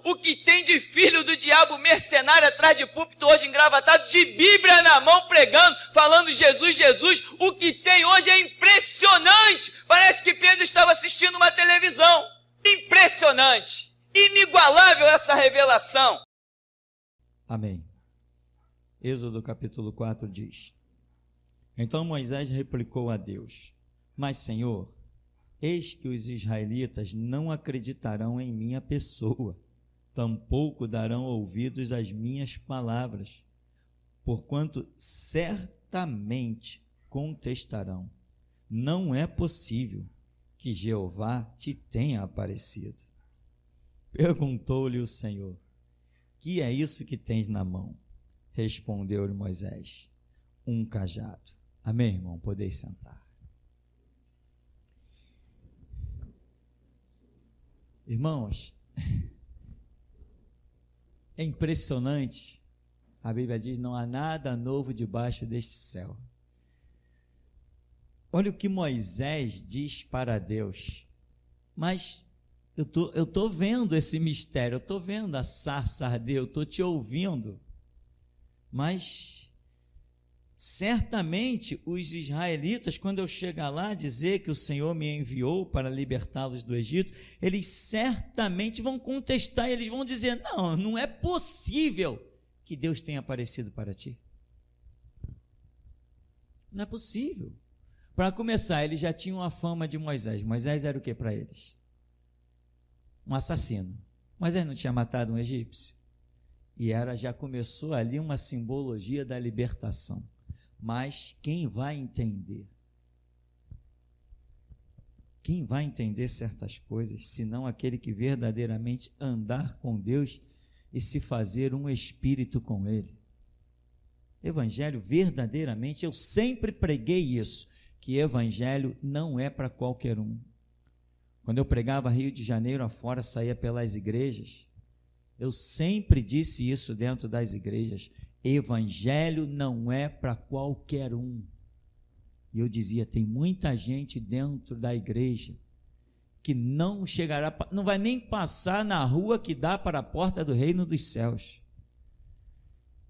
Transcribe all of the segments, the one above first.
O que tem de filho do diabo mercenário atrás de púlpito hoje engravatado, de Bíblia na mão pregando, falando Jesus, Jesus. O que tem hoje é impressionante. Parece que Pedro estava assistindo uma televisão. Impressionante. Inigualável essa revelação. Amém. Êxodo capítulo 4 diz: Então Moisés replicou a Deus: Mas, Senhor, eis que os israelitas não acreditarão em minha pessoa, tampouco darão ouvidos às minhas palavras, porquanto certamente contestarão: Não é possível que Jeová te tenha aparecido. Perguntou-lhe o Senhor: Que é isso que tens na mão? Respondeu-lhe Moisés: Um cajado. Amém, irmão? Podeis sentar. Irmãos, é impressionante. A Bíblia diz: não há nada novo debaixo deste céu. Olha o que Moisés diz para Deus. Mas eu estou vendo esse mistério, eu estou vendo a sarça arder, eu estou te ouvindo. Mas certamente os israelitas, quando eu chegar lá dizer que o Senhor me enviou para libertá-los do Egito, eles certamente vão contestar, eles vão dizer: não, não é possível que Deus tenha aparecido para ti. Não é possível. Para começar, eles já tinham a fama de Moisés. Moisés era o que para eles? Um assassino. Moisés não tinha matado um egípcio? E já começou ali uma simbologia da libertação. Mas quem vai entender? Quem vai entender certas coisas, senão aquele que verdadeiramente andar com Deus e se fazer um espírito com Ele? Evangelho, verdadeiramente, eu sempre preguei isso, que evangelho não é para qualquer um. Quando eu pregava Rio de Janeiro afora, saía pelas igrejas, eu sempre disse isso dentro das igrejas: evangelho não é para qualquer um. E eu dizia: tem muita gente dentro da igreja que não chegará, não vai nem passar na rua que dá para a porta do reino dos céus.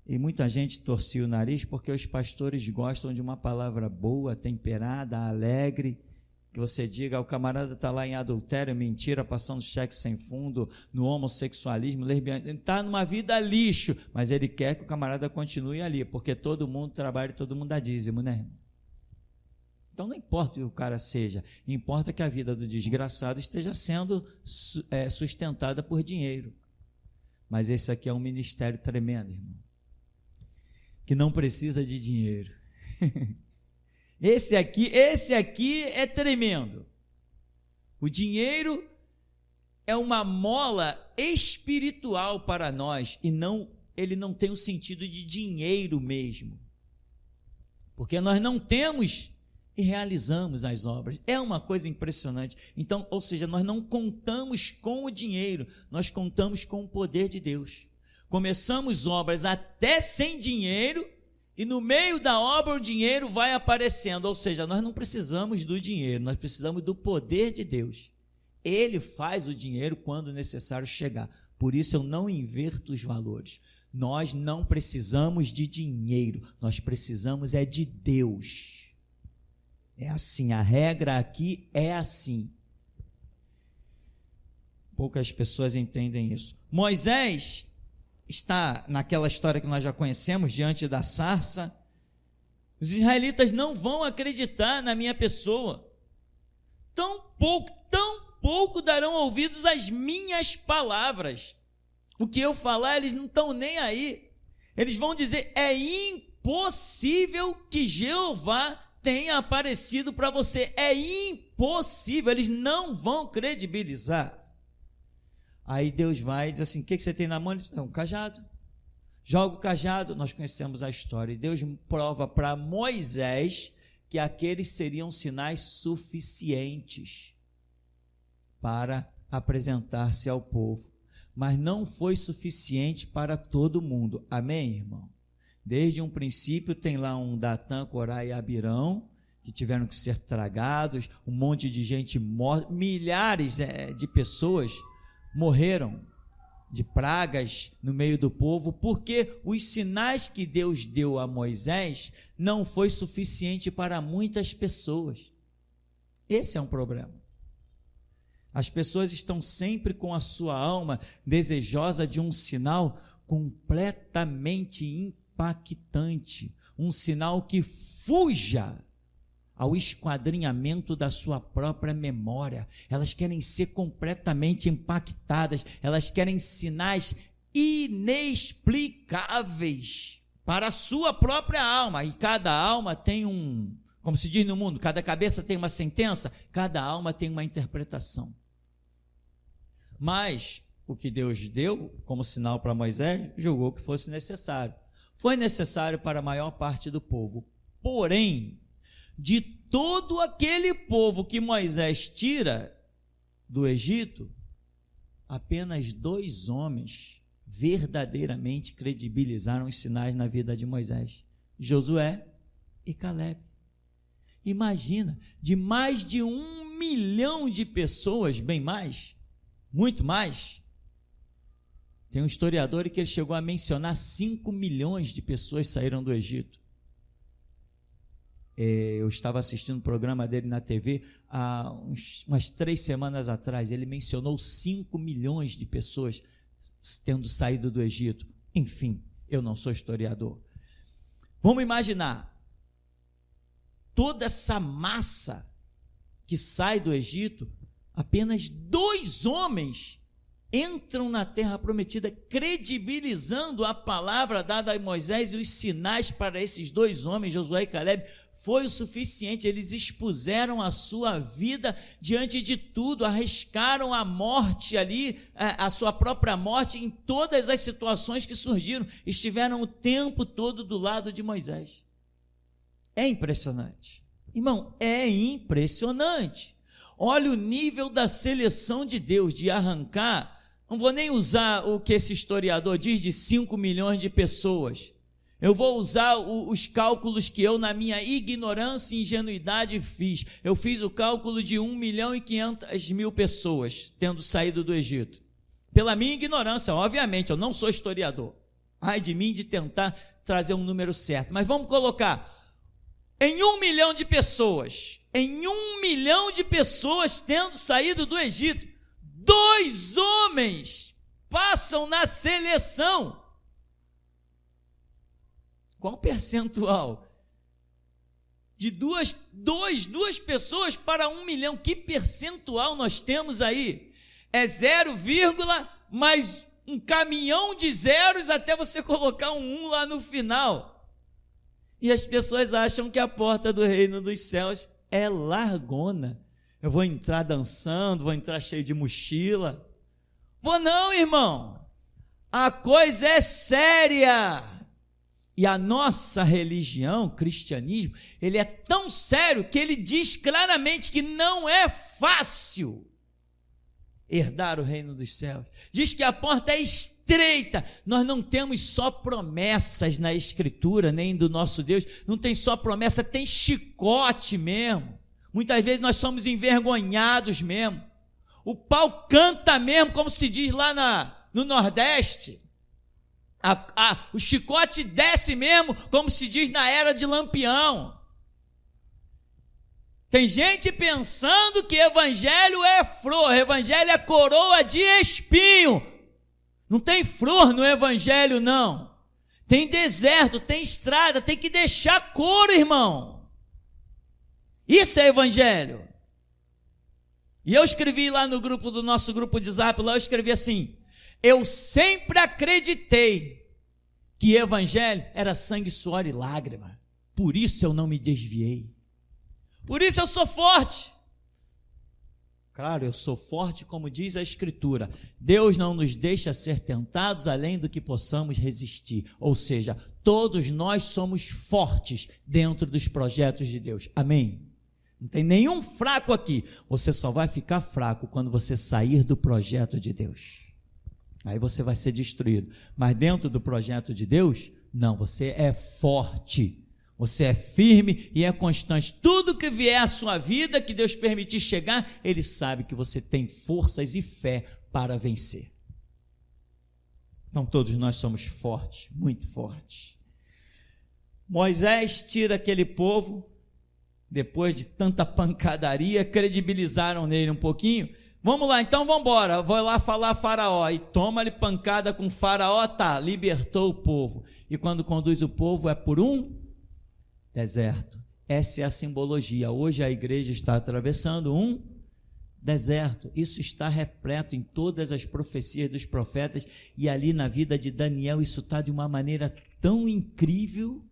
E muita gente torcia o nariz porque os pastores gostam de uma palavra boa, temperada, alegre, que você diga: o camarada está lá em adultério, mentira, passando cheque sem fundo, no homossexualismo, lesbianismo, ele está numa vida lixo, mas ele quer que o camarada continue ali, porque todo mundo trabalha e todo mundo dá dízimo, né, irmão? Então não importa o que o cara seja, importa que a vida do desgraçado esteja sendo sustentada por dinheiro. Mas esse aqui é um ministério tremendo, irmão, que não precisa de dinheiro. Esse aqui é tremendo. O dinheiro é uma mola espiritual para nós, e ele não tem o sentido de dinheiro mesmo, porque nós não temos e realizamos as obras. É uma coisa impressionante. Então, ou seja, nós não contamos com o dinheiro, nós contamos com o poder de Deus. Começamos obras até sem dinheiro, e no meio da obra o dinheiro vai aparecendo, ou seja, nós não precisamos do dinheiro, nós precisamos do poder de Deus. Ele faz o dinheiro quando necessário chegar. Por isso eu não inverto os valores. Nós não precisamos de dinheiro, nós precisamos de Deus. É assim, a regra aqui é assim. Poucas pessoas entendem isso. Moisés está naquela história que nós já conhecemos, diante da sarça. Os israelitas não vão acreditar na minha pessoa, tão pouco darão ouvidos às minhas palavras. O que eu falar, eles não estão nem aí. Eles vão dizer: é impossível que Jeová tenha aparecido para você. É impossível, eles não vão credibilizar. Aí Deus vai e diz assim: o que você tem na mão? Ele diz: um cajado. Joga o cajado. Nós conhecemos a história. E Deus prova para Moisés que aqueles seriam sinais suficientes para apresentar-se ao povo. Mas não foi suficiente para todo mundo. Amém, irmão? Desde um princípio tem lá um Datã, Corá e Abirão, que tiveram que ser tragados, um monte de gente morta, milhares de pessoas morreram de pragas no meio do povo, porque os sinais que Deus deu a Moisés não foi suficiente para muitas pessoas. Esse é um problema. As pessoas estão sempre com a sua alma desejosa de um sinal completamente impactante, um sinal que fuja ao esquadrinhamento da sua própria memória. Elas querem ser completamente impactadas, elas querem sinais inexplicáveis para a sua própria alma, e cada alma tem como se diz no mundo, cada cabeça tem uma sentença, cada alma tem uma interpretação. Mas o que Deus deu como sinal para Moisés, julgou que fosse necessário. Foi necessário para a maior parte do povo. Porém, de todo aquele povo que Moisés tira do Egito, apenas 2 homens verdadeiramente credibilizaram os sinais na vida de Moisés: Josué e Caleb. Imagina, de mais de 1 milhão de pessoas, bem mais, muito mais. Tem um historiador que ele chegou a mencionar 5 milhões de pessoas saíram do Egito. Eu estava assistindo um programa dele na TV há umas 3 semanas atrás. Ele mencionou 5 milhões de pessoas tendo saído do Egito. Enfim, eu não sou historiador. Vamos imaginar toda essa massa que sai do Egito, apenas 2 homens entram na terra prometida, credibilizando a palavra dada a Moisés, e os sinais para esses 2 homens, Josué e Caleb, foi o suficiente. Eles expuseram a sua vida diante de tudo, arriscaram a morte ali, a sua própria morte em todas as situações que surgiram, estiveram o tempo todo do lado de Moisés. É impressionante, irmão, é impressionante. Olha o nível da seleção de Deus, de arrancar, não vou nem usar o que esse historiador diz de 5 milhões de pessoas, eu vou usar os cálculos que eu, na minha ignorância e ingenuidade, fiz. Eu fiz o cálculo de 1.500.000 pessoas tendo saído do Egito. Pela minha ignorância, obviamente, eu não sou historiador. Ai de mim de tentar trazer um número certo. Mas vamos colocar, em 1 milhão de pessoas, tendo saído do Egito, 2 homens passam na seleção. Qual o percentual? De duas pessoas para 1 milhão. Que percentual nós temos aí? É 0, mais um caminhão de zeros até você colocar um 1 lá no final. E as pessoas acham que a porta do reino dos céus é largona. Eu vou entrar dançando, vou entrar cheio de mochila. Vou não, irmão. A coisa é séria. E a nossa religião, cristianismo, ele é tão sério que ele diz claramente que não é fácil herdar o reino dos céus. Diz que a porta é estreita. Nós não temos só promessas na Escritura, nem do nosso Deus. Não tem só promessa, tem chicote mesmo. Muitas vezes nós somos envergonhados mesmo. O pau canta mesmo, como se diz lá no Nordeste. O chicote desce mesmo, como se diz na era de Lampião. Tem gente pensando que evangelho é flor, evangelho é coroa de espinho. Não tem flor no evangelho, não. Tem deserto, tem estrada, tem que deixar couro, irmão. Isso é evangelho. E eu escrevi lá no grupo do nosso grupo de Zap, lá eu escrevi assim: eu sempre acreditei que evangelho era sangue, suor e lágrima. Por isso eu não me desviei. Por isso eu sou forte. Claro, eu sou forte, como diz a Escritura. Deus não nos deixa ser tentados além do que possamos resistir. Ou seja, todos nós somos fortes dentro dos projetos de Deus. Amém? Não tem nenhum fraco aqui. Você só vai ficar fraco quando você sair do projeto de Deus. Aí você vai ser destruído. Mas dentro do projeto de Deus, não, você é forte. Você é firme e é constante. Tudo que vier à sua vida, que Deus permitir chegar, Ele sabe que você tem forças e fé para vencer. Então todos nós somos fortes, muito fortes. Moisés tira aquele povo, depois de tanta pancadaria, credibilizaram nele um pouquinho. Vamos lá, então vamos embora, vou lá falar a Faraó, e toma-lhe pancada com Faraó, tá, libertou o povo. E quando conduz o povo é por um deserto. Essa é a simbologia. Hoje a igreja está atravessando um deserto. Isso está repleto em todas as profecias dos profetas, e ali na vida de Daniel isso está de uma maneira tão incrível,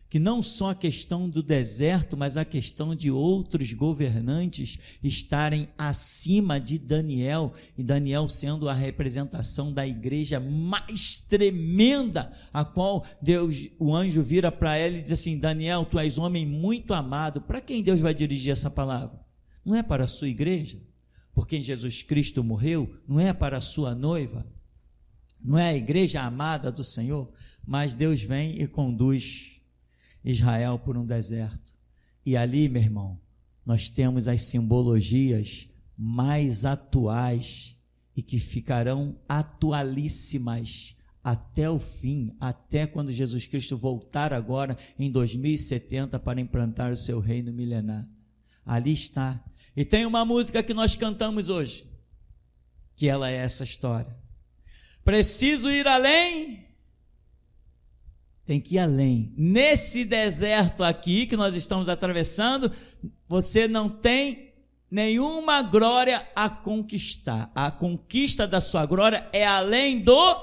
que não só a questão do deserto, mas a questão de outros governantes estarem acima de Daniel, e Daniel sendo a representação da igreja mais tremenda, a qual Deus, o anjo vira para ele e diz assim: Daniel, tu és homem muito amado. Para quem Deus vai dirigir essa palavra? Não é para a sua igreja, por quem Jesus Cristo morreu, não é para a sua noiva, não é a igreja amada do Senhor, mas Deus vem e conduz Israel por um deserto. E ali, meu irmão, nós temos as simbologias mais atuais e que ficarão atualíssimas até o fim, até quando Jesus Cristo voltar agora em 2070 para implantar o seu reino milenar. Ali está. E tem uma música que nós cantamos hoje, que ela é essa história. Preciso ir além. Tem que ir além. Nesse deserto aqui que nós estamos atravessando, você não tem nenhuma glória a conquistar. A conquista da sua glória é além do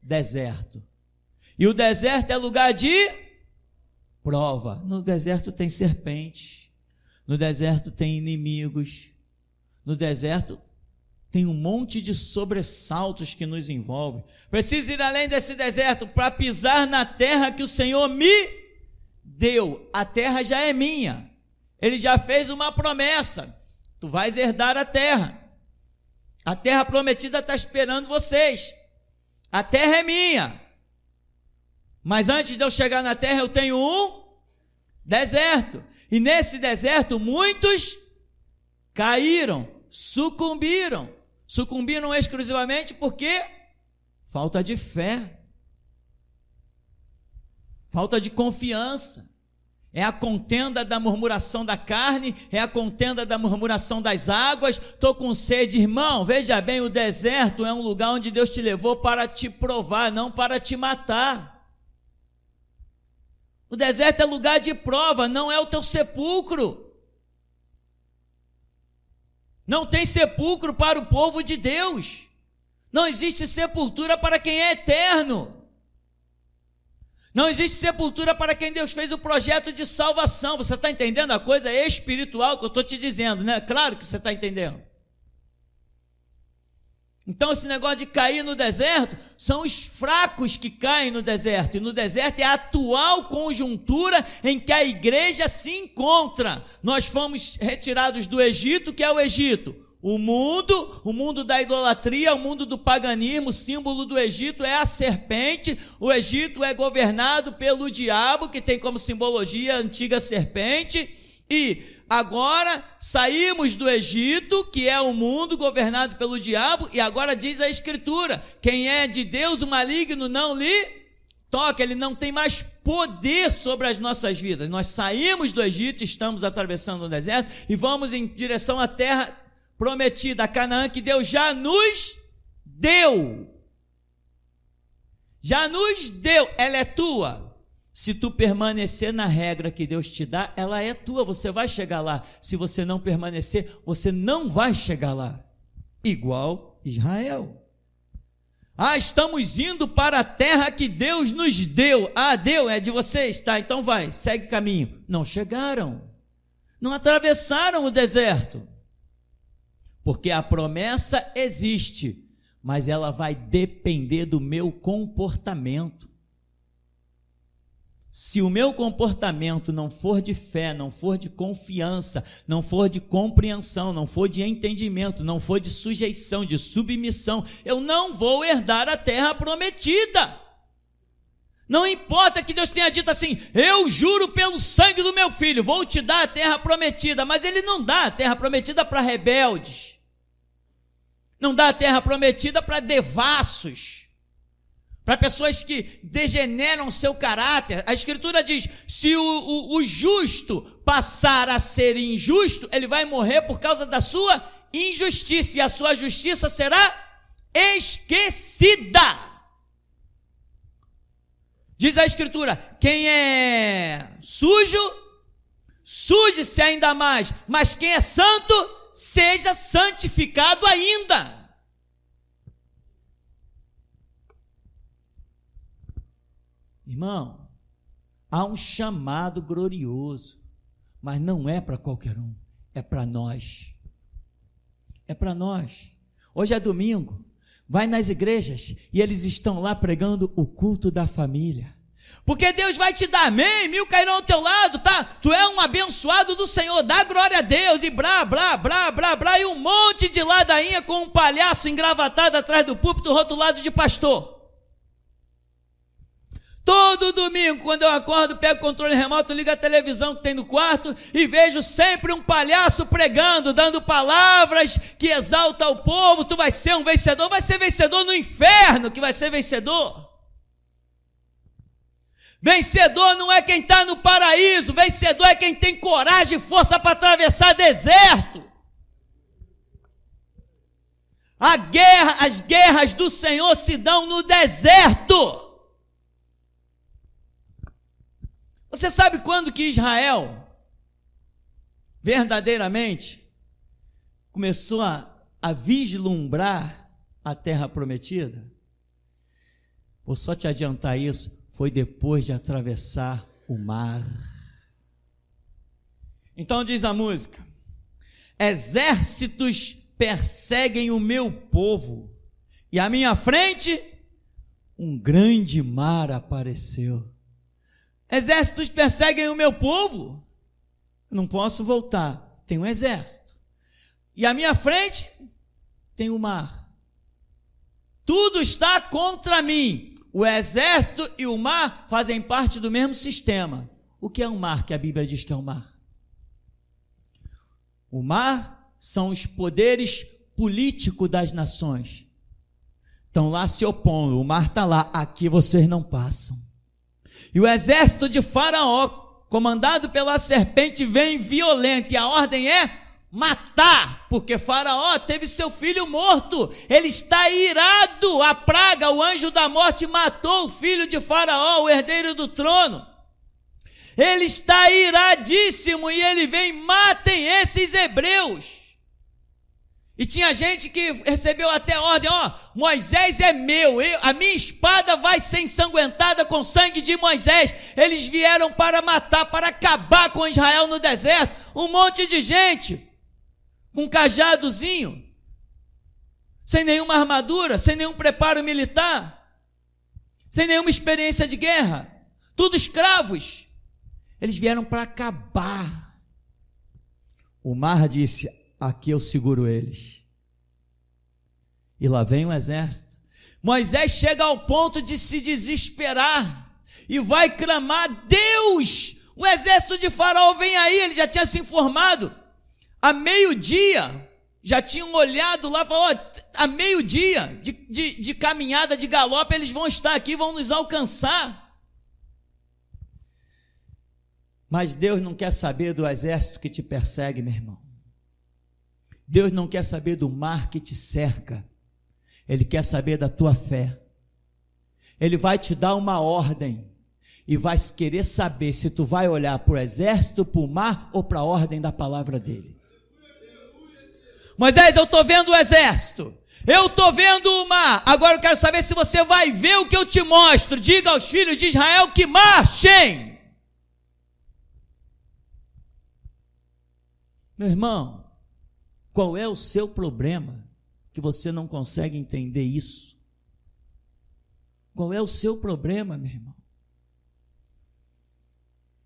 deserto. E o deserto é lugar de prova. No deserto tem serpente. No deserto tem inimigos. No deserto tem um monte de sobressaltos que nos envolvem. Preciso ir além desse deserto para pisar na terra que o Senhor me deu. A terra já é minha. Ele já fez uma promessa. Tu vais herdar a terra. A terra prometida está esperando vocês. A terra é minha. Mas antes de eu chegar na terra, eu tenho um deserto. E nesse deserto, muitos caíram, sucumbiram. Sucumbiram exclusivamente porque falta de fé, falta de confiança. É a contenda da murmuração da carne, é a contenda da murmuração das águas. Estou com sede, irmão. Veja bem, o deserto é um lugar onde Deus te levou para te provar, não para te matar. O deserto é lugar de prova, não é o teu sepulcro. Não tem sepulcro para o povo de Deus. Não existe sepultura para quem é eterno. Não existe sepultura para quem Deus fez o projeto de salvação. Você está entendendo a coisa espiritual que eu estou te dizendo, né? Claro que você está entendendo. Então esse negócio de cair no deserto, são os fracos que caem no deserto, e no deserto é a atual conjuntura em que a igreja se encontra. Nós fomos retirados do Egito, que é o Egito, o mundo da idolatria, o mundo do paganismo. O símbolo do Egito é a serpente. O Egito é governado pelo diabo, que tem como simbologia a antiga serpente. E agora saímos do Egito, que é o mundo governado pelo diabo, e agora diz a Escritura: quem é de Deus, o maligno não lhe toca. Ele não tem mais poder sobre as nossas vidas. Nós saímos do Egito, estamos atravessando o deserto e vamos em direção à terra prometida, a Canaã, que Deus já nos deu. Já nos deu, ela é tua. Se tu permanecer na regra que Deus te dá, ela é tua, você vai chegar lá. Se você não permanecer, você não vai chegar lá. Igual Israel. Estamos indo para a terra que Deus nos deu. Deu, é de vocês, tá? Então vai, segue caminho. Não chegaram. Não atravessaram o deserto. Porque a promessa existe, mas ela vai depender do meu comportamento. Se o meu comportamento não for de fé, não for de confiança, não for de compreensão, não for de entendimento, não for de sujeição, de submissão, eu não vou herdar a terra prometida. Não importa que Deus tenha dito assim: eu juro pelo sangue do meu filho, vou te dar a terra prometida. Mas ele não dá a terra prometida para rebeldes, não dá a terra prometida para devassos, para pessoas que degeneram seu caráter. A Escritura diz: se o justo passar a ser injusto, ele vai morrer por causa da sua injustiça, e a sua justiça será esquecida. Diz a Escritura: quem é sujo, suje-se ainda mais, mas quem é santo, seja santificado ainda. Irmão, há um chamado glorioso, mas não é para qualquer um, é para nós. É para nós. Hoje é domingo, vai nas igrejas e eles estão lá pregando o culto da família. Porque Deus vai te dar, amém, 1000 cairão ao teu lado, tá? Tu é um abençoado do Senhor, dá glória a Deus, e blá, blá, blá, blá, blá, e um monte de ladainha com um palhaço engravatado atrás do púlpito, rotulado de pastor. Todo domingo, quando eu acordo, pego o controle remoto, ligo a televisão que tem no quarto e vejo sempre um palhaço pregando, dando palavras que exaltam o povo. Tu vai ser um vencedor, vai ser vencedor no inferno, que vai ser vencedor. Vencedor não é quem está no paraíso, vencedor é quem tem coragem e força para atravessar deserto. As guerras do Senhor se dão no deserto. Você sabe quando que Israel verdadeiramente começou a vislumbrar a terra prometida? Vou só te adiantar isso, foi depois de atravessar o mar. Então diz a música: exércitos perseguem o meu povo, e à minha frente um grande mar apareceu. Exércitos perseguem o meu povo, não posso voltar, tem um exército, e à minha frente tem o mar, tudo está contra mim. O exército e o mar fazem parte do mesmo sistema. O que é um mar que a Bíblia diz que é um mar? O mar são os poderes políticos das nações, estão lá se opondo, o mar está lá, aqui vocês não passam. E o exército de Faraó, comandado pela serpente, vem violento, e a ordem é matar, porque Faraó teve seu filho morto, ele está irado, a praga, o anjo da morte matou o filho de Faraó, o herdeiro do trono. Ele está iradíssimo e ele vem: matem esses hebreus. E tinha gente que recebeu até a ordem: ó, Moisés é meu, a minha espada vai ser ensanguentada com sangue de Moisés. Eles vieram para matar, para acabar com Israel no deserto. Um monte de gente com um cajadozinho, sem nenhuma armadura, sem nenhum preparo militar, sem nenhuma experiência de guerra, tudo escravos. Eles vieram para acabar. O mar disse: aqui eu seguro eles. E lá vem o exército. Moisés chega ao ponto de se desesperar e vai clamar: Deus, o exército de Faraó vem aí. Ele já tinha se informado. A meio-dia, já tinham olhado lá e falaram: a meio-dia de caminhada, de galope, eles vão estar aqui, vão nos alcançar. Mas Deus não quer saber do exército que te persegue, meu irmão. Deus não quer saber do mar que te cerca. Ele quer saber da tua fé. Ele vai te dar uma ordem e vai querer saber se tu vai olhar para o exército, para o mar ou para a ordem da palavra dele. Moisés, eu estou vendo o exército, eu estou vendo o mar, agora eu quero saber se você vai ver o que eu te mostro. Diga aos filhos de Israel que marchem. Meu irmão, qual é o seu problema que você não consegue entender isso? Qual é o seu problema, meu irmão?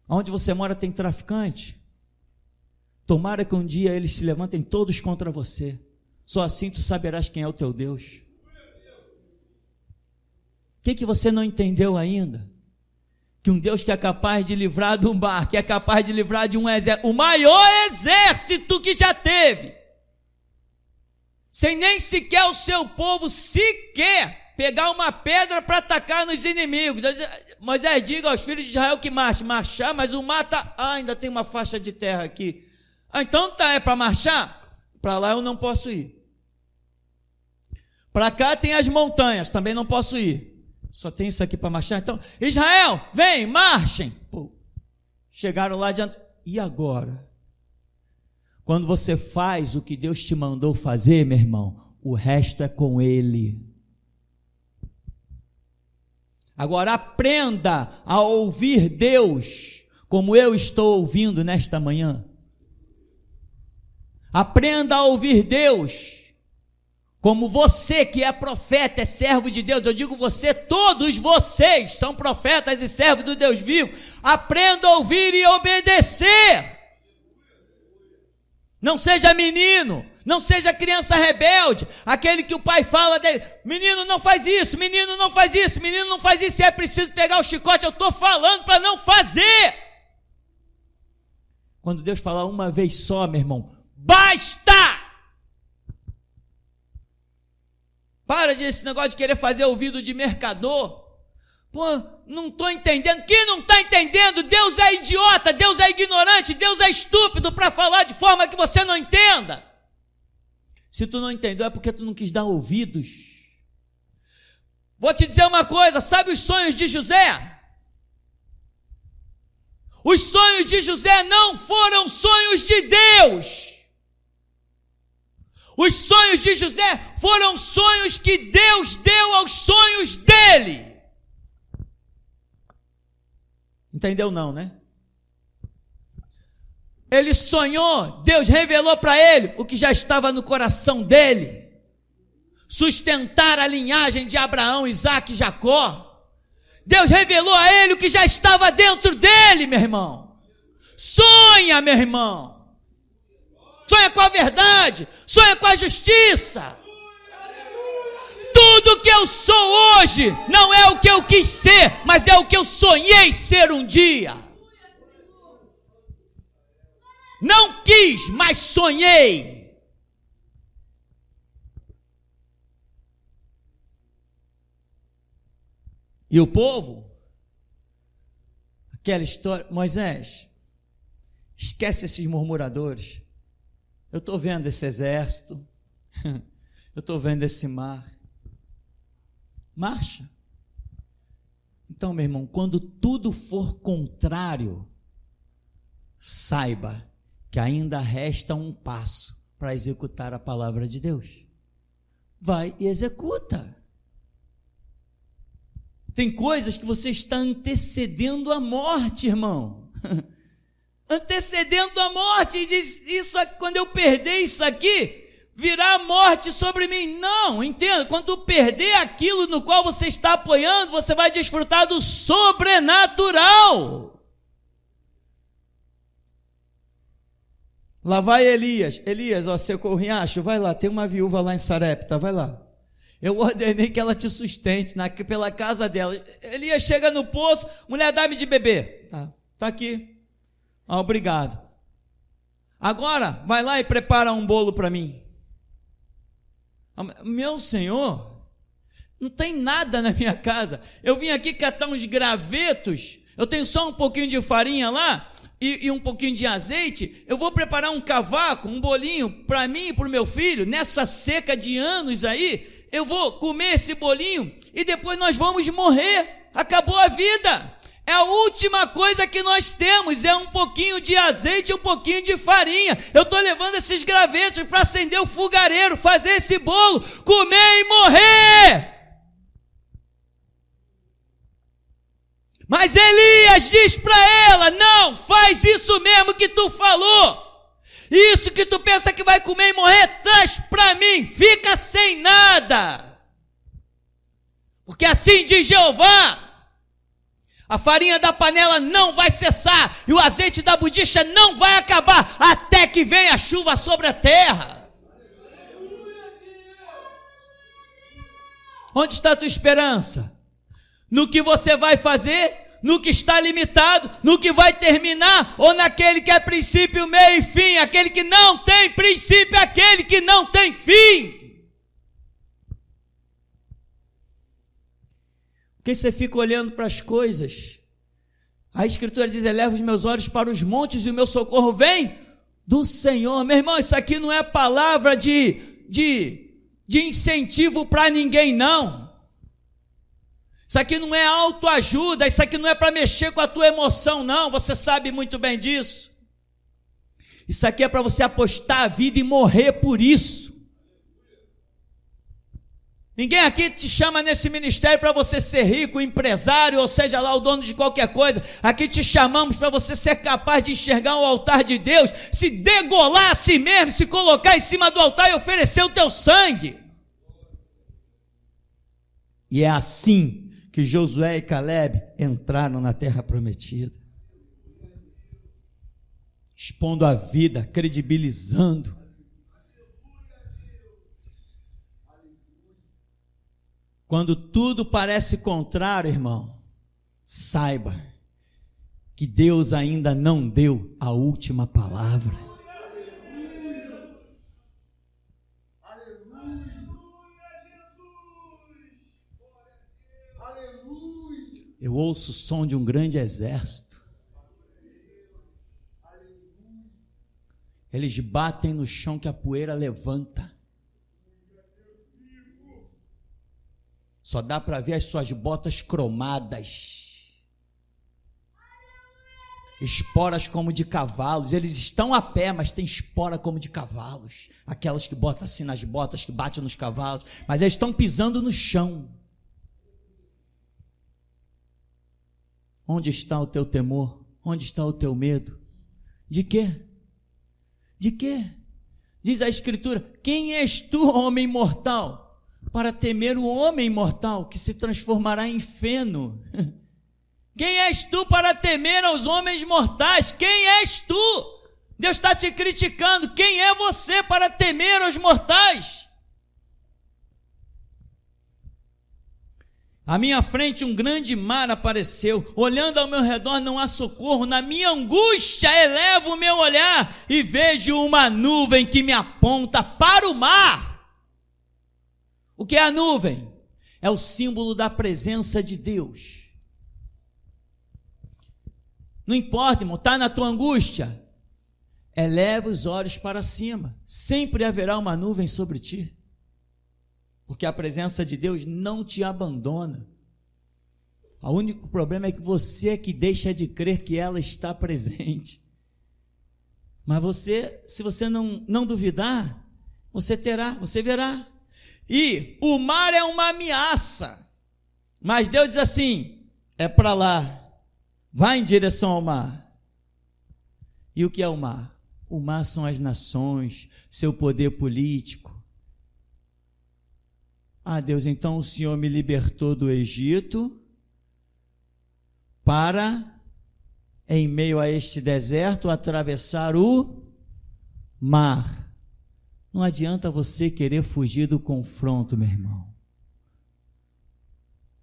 Onde você mora tem traficante? Tomara que um dia eles se levantem todos contra você. Só assim tu saberás quem é o teu Deus. O que você não entendeu ainda? Que um Deus que é capaz de livrar do mar, que é capaz de livrar de um exército, o maior exército que já teve, sem nem sequer o seu povo sequer pegar uma pedra para atacar nos inimigos. Moisés, diga aos filhos de Israel que marchar, mas o mar ainda tem uma faixa de terra aqui. Então é para marchar? Para lá eu não posso ir. Para cá tem as montanhas, também não posso ir. Só tem isso aqui para marchar. Então, Israel, vem, marchem. Pô, chegaram lá adiante. E agora? Quando você faz o que Deus te mandou fazer, meu irmão, o resto é com Ele. Agora aprenda a ouvir Deus como eu estou ouvindo nesta manhã. Aprenda a ouvir Deus como você que é profeta, é servo de Deus. Eu digo você, todos vocês são profetas e servos do Deus vivo. Aprenda a ouvir e obedecer. Não seja menino, não seja criança rebelde, aquele que o pai fala dele, menino não faz isso, menino não faz isso, menino não faz isso, se é preciso pegar o chicote, eu estou falando para não fazer. Quando Deus falar uma vez só, meu irmão, basta! Para desse negócio de querer fazer ouvido de mercador. Pô, não estou entendendo. Quem não está entendendo? Deus é idiota, Deus é ignorante, Deus é estúpido para falar de forma que você não entenda. Se tu não entendeu é porque tu não quis dar ouvidos. Vou te dizer uma coisa, sabe os sonhos de José? Os sonhos de José não foram sonhos de Deus. Os sonhos de José foram sonhos que Deus deu aos sonhos dele. Entendeu não, né? Ele sonhou, Deus revelou para ele o que já estava no coração dele. Sustentar a linhagem de Abraão, Isaque e Jacó. Deus revelou a ele o que já estava dentro dele, meu irmão. Sonha, meu irmão. Sonha com a verdade, sonha com a justiça. Tudo que eu sou hoje não é o que eu quis ser, mas é o que eu sonhei ser um dia. Não quis, mas sonhei. E o povo, aquela história, Moisés, esquece esses murmuradores. Eu estou vendo esse exército, eu estou vendo esse mar. Marcha. Então, meu irmão, quando tudo for contrário, saiba que ainda resta um passo para executar a palavra de Deus. Vai e executa. Tem coisas que você está antecedendo a morte, irmão. Antecedendo a morte, e diz, isso, quando eu perder isso aqui, virá a morte sobre mim. Não, entenda, quando tu perder aquilo no qual você está apoiando, você vai desfrutar do sobrenatural. Lá vai Elias, ó, secou o riacho, vai lá, tem uma viúva lá em Sarepta, vai lá. Eu ordenei que ela te sustente pela casa dela. Elias chega no poço, mulher, dá-me de beber. Tá aqui. Obrigado. Agora, vai lá e prepara um bolo para mim. Meu senhor, não tem nada na minha casa. Eu vim aqui catar uns gravetos, eu tenho só um pouquinho de farinha lá e um pouquinho de azeite. Eu vou preparar um cavaco, um bolinho para mim e para o meu filho. Nessa seca de anos aí, eu vou comer esse bolinho e depois nós vamos morrer. Acabou a vida. É a última coisa que nós temos, é um pouquinho de azeite e um pouquinho de farinha. Eu estou levando esses gravetos para acender o fogareiro, fazer esse bolo, comer e morrer. Mas Elias diz para ela, não, faz isso mesmo que tu falou. Isso que tu pensa que vai comer e morrer, traz para mim, fica sem nada. Porque assim diz Jeová, a farinha da panela não vai cessar e o azeite da budicha não vai acabar até que venha a chuva sobre a terra. Onde está a tua esperança? No que você vai fazer? No que está limitado? No que vai terminar? Ou naquele que é princípio, meio e fim? Aquele que não tem princípio, aquele que não tem fim. Porque você fica olhando para as coisas. A Escritura diz: eleva os meus olhos para os montes e o meu socorro vem do Senhor. Meu irmão, isso aqui não é palavra de incentivo para ninguém, não. Isso aqui não é autoajuda, isso aqui não é para mexer com a tua emoção, não. Você sabe muito bem disso. Isso aqui é para você apostar a vida e morrer por isso. Ninguém aqui te chama nesse ministério para você ser rico, empresário, ou seja lá, o dono de qualquer coisa. Aqui te chamamos para você ser capaz de enxergar o altar de Deus, se degolar a si mesmo, se colocar em cima do altar e oferecer o teu sangue. E é assim que Josué e Caleb entraram na terra prometida, expondo a vida, credibilizando. Quando tudo parece contrário, irmão, saiba que Deus ainda não deu a última palavra. Eu ouço o som de um grande exército. Eles batem no chão que a poeira levanta. Só dá para ver as suas botas cromadas, esporas como de cavalos. Eles estão a pé, mas tem espora como de cavalos, aquelas que botam assim nas botas, que batem nos cavalos, mas eles estão pisando no chão. Onde está o teu temor? Onde está o teu medo? De quê? De quê? Diz a Escritura: quem és tu, homem mortal, para temer o homem mortal que se transformará em feno? Quem és tu para temer aos homens mortais? Quem és tu? Deus está te criticando. Quem é você para temer aos mortais? À minha frente um grande mar apareceu, olhando ao meu redor não há socorro, na minha angústia elevo o meu olhar e vejo uma nuvem que me aponta para o mar. O que é a nuvem? É o símbolo da presença de Deus. Não importa, irmão, está na tua angústia, eleva os olhos para cima, sempre haverá uma nuvem sobre ti, porque a presença de Deus não te abandona. O único problema é que você é que deixa de crer que ela está presente. Mas você, se você não duvidar, você verá. E o mar é uma ameaça, mas Deus diz assim: é para lá, vai em direção ao mar. E o que é o mar? O mar são as nações, seu poder político. Ah, Deus, então o Senhor me libertou do Egito para, em meio a este deserto, atravessar o mar. Não adianta você querer fugir do confronto, meu irmão.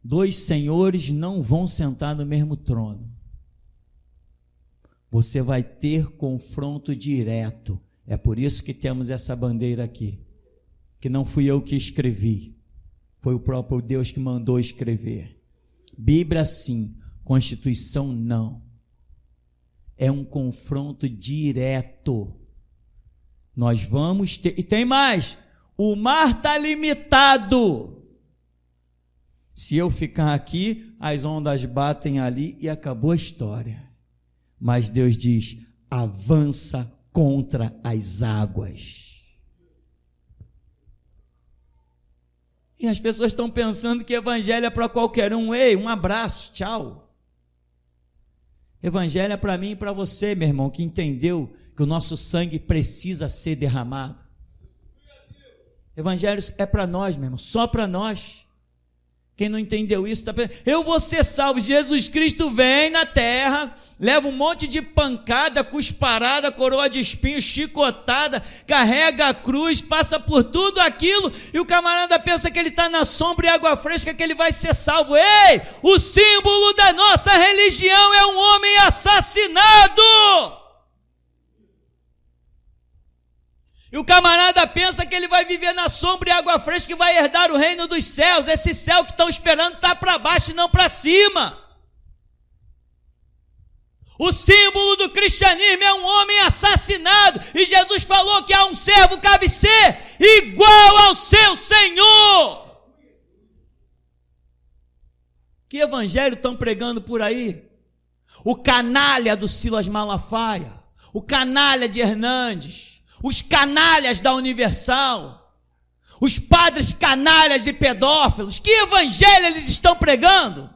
Dois senhores não vão sentar no mesmo trono. Você vai ter confronto direto. É por isso que temos essa bandeira aqui, que não fui eu que escrevi, foi o próprio Deus que mandou escrever. Bíblia sim, Constituição não. É um confronto direto. Nós vamos ter, e tem mais, o mar está limitado. Se eu ficar aqui, as ondas batem ali e acabou a história. Mas Deus diz: avança contra as águas. E as pessoas estão pensando que evangelho é para qualquer um. Ei, um abraço, tchau. Evangelho é para mim e para você, meu irmão, que entendeu que o nosso sangue precisa ser derramado. Evangelho é para nós, meu irmão, só para nós. Quem não entendeu isso está pensando: eu vou ser salvo. Jesus Cristo vem na terra, leva um monte de pancada, cusparada, coroa de espinhos, chicotada, carrega a cruz, passa por tudo aquilo, e o camarada pensa que ele está na sombra e água fresca, que ele vai ser salvo. Ei, o símbolo da nossa religião é um homem assassinado. E o camarada pensa que ele vai viver na sombra e água fresca e vai herdar o reino dos céus. Esse céu que estão esperando está para baixo e não para cima. O símbolo do cristianismo é um homem assassinado. E Jesus falou que a um servo cabe ser igual ao seu Senhor. Que evangelho estão pregando por aí? O canalha do Silas Malafaia, o canalha de Hernandes, os canalhas da Universal, os padres canalhas e pedófilos. Que evangelho eles estão pregando?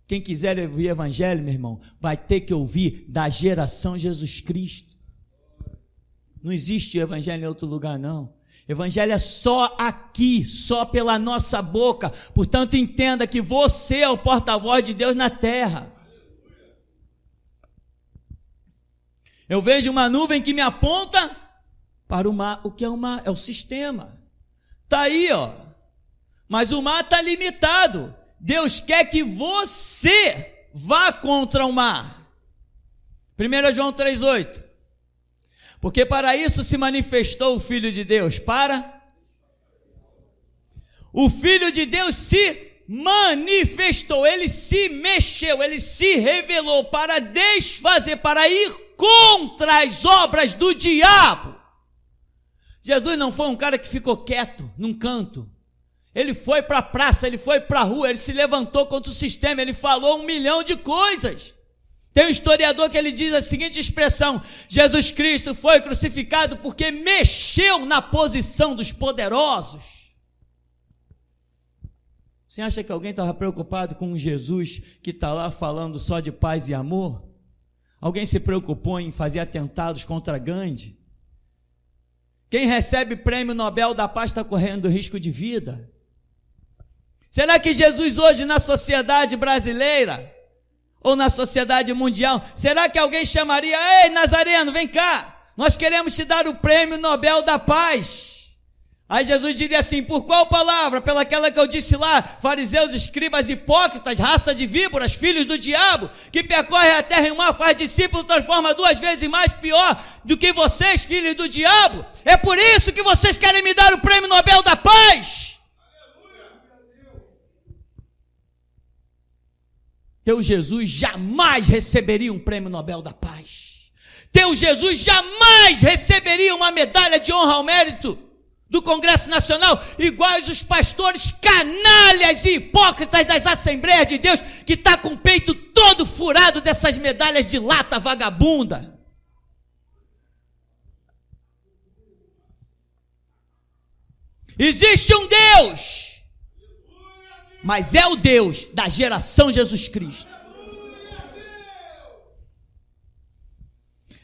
Quem quiser ouvir evangelho, meu irmão, vai ter que ouvir da geração Jesus Cristo. Não existe evangelho em outro lugar, não. Evangelho é só aqui, só pela nossa boca. Portanto, entenda que você é o porta-voz de Deus na terra. Eu vejo uma nuvem que me aponta para o mar. O que é o mar? É o sistema. Está aí, ó. Mas o mar está limitado. Deus quer que você vá contra o mar. 1 João 3,8. Porque para isso se manifestou o Filho de Deus. O Filho de Deus se manifestou, ele se mexeu, ele se revelou para desfazer, para ir contra as obras do diabo. Jesus não foi um cara que ficou quieto num canto. Ele foi para a praça, ele foi para a rua, ele se levantou contra o sistema, ele falou 1 milhão de coisas. Tem um historiador que ele diz a seguinte expressão: Jesus Cristo foi crucificado porque mexeu na posição dos poderosos. Você acha que alguém estava preocupado com um Jesus que está lá falando só de paz e amor? Alguém se preocupou em fazer atentados contra Gandhi? Quem recebe prêmio Nobel da Paz está correndo risco de vida? Será que Jesus hoje na sociedade brasileira ou na sociedade mundial, será que alguém chamaria: ei, Nazareno, vem cá, nós queremos te dar o prêmio Nobel da Paz? Aí Jesus diria assim: por qual palavra? Pelaquela que eu disse lá, fariseus, escribas, hipócritas, raça de víboras, filhos do diabo, que percorre a terra e o mar, faz discípulo, transforma 2 vezes mais pior do que vocês, filhos do diabo. É por isso que vocês querem me dar o prêmio Nobel da Paz? Teu Jesus jamais receberia um prêmio Nobel da Paz. Teu Jesus jamais receberia uma medalha de honra ao mérito do Congresso Nacional, iguais os pastores canalhas e hipócritas das Assembleias de Deus, que está com o peito todo furado dessas medalhas de lata vagabunda. Existe um Deus, mas é o Deus da geração Jesus Cristo.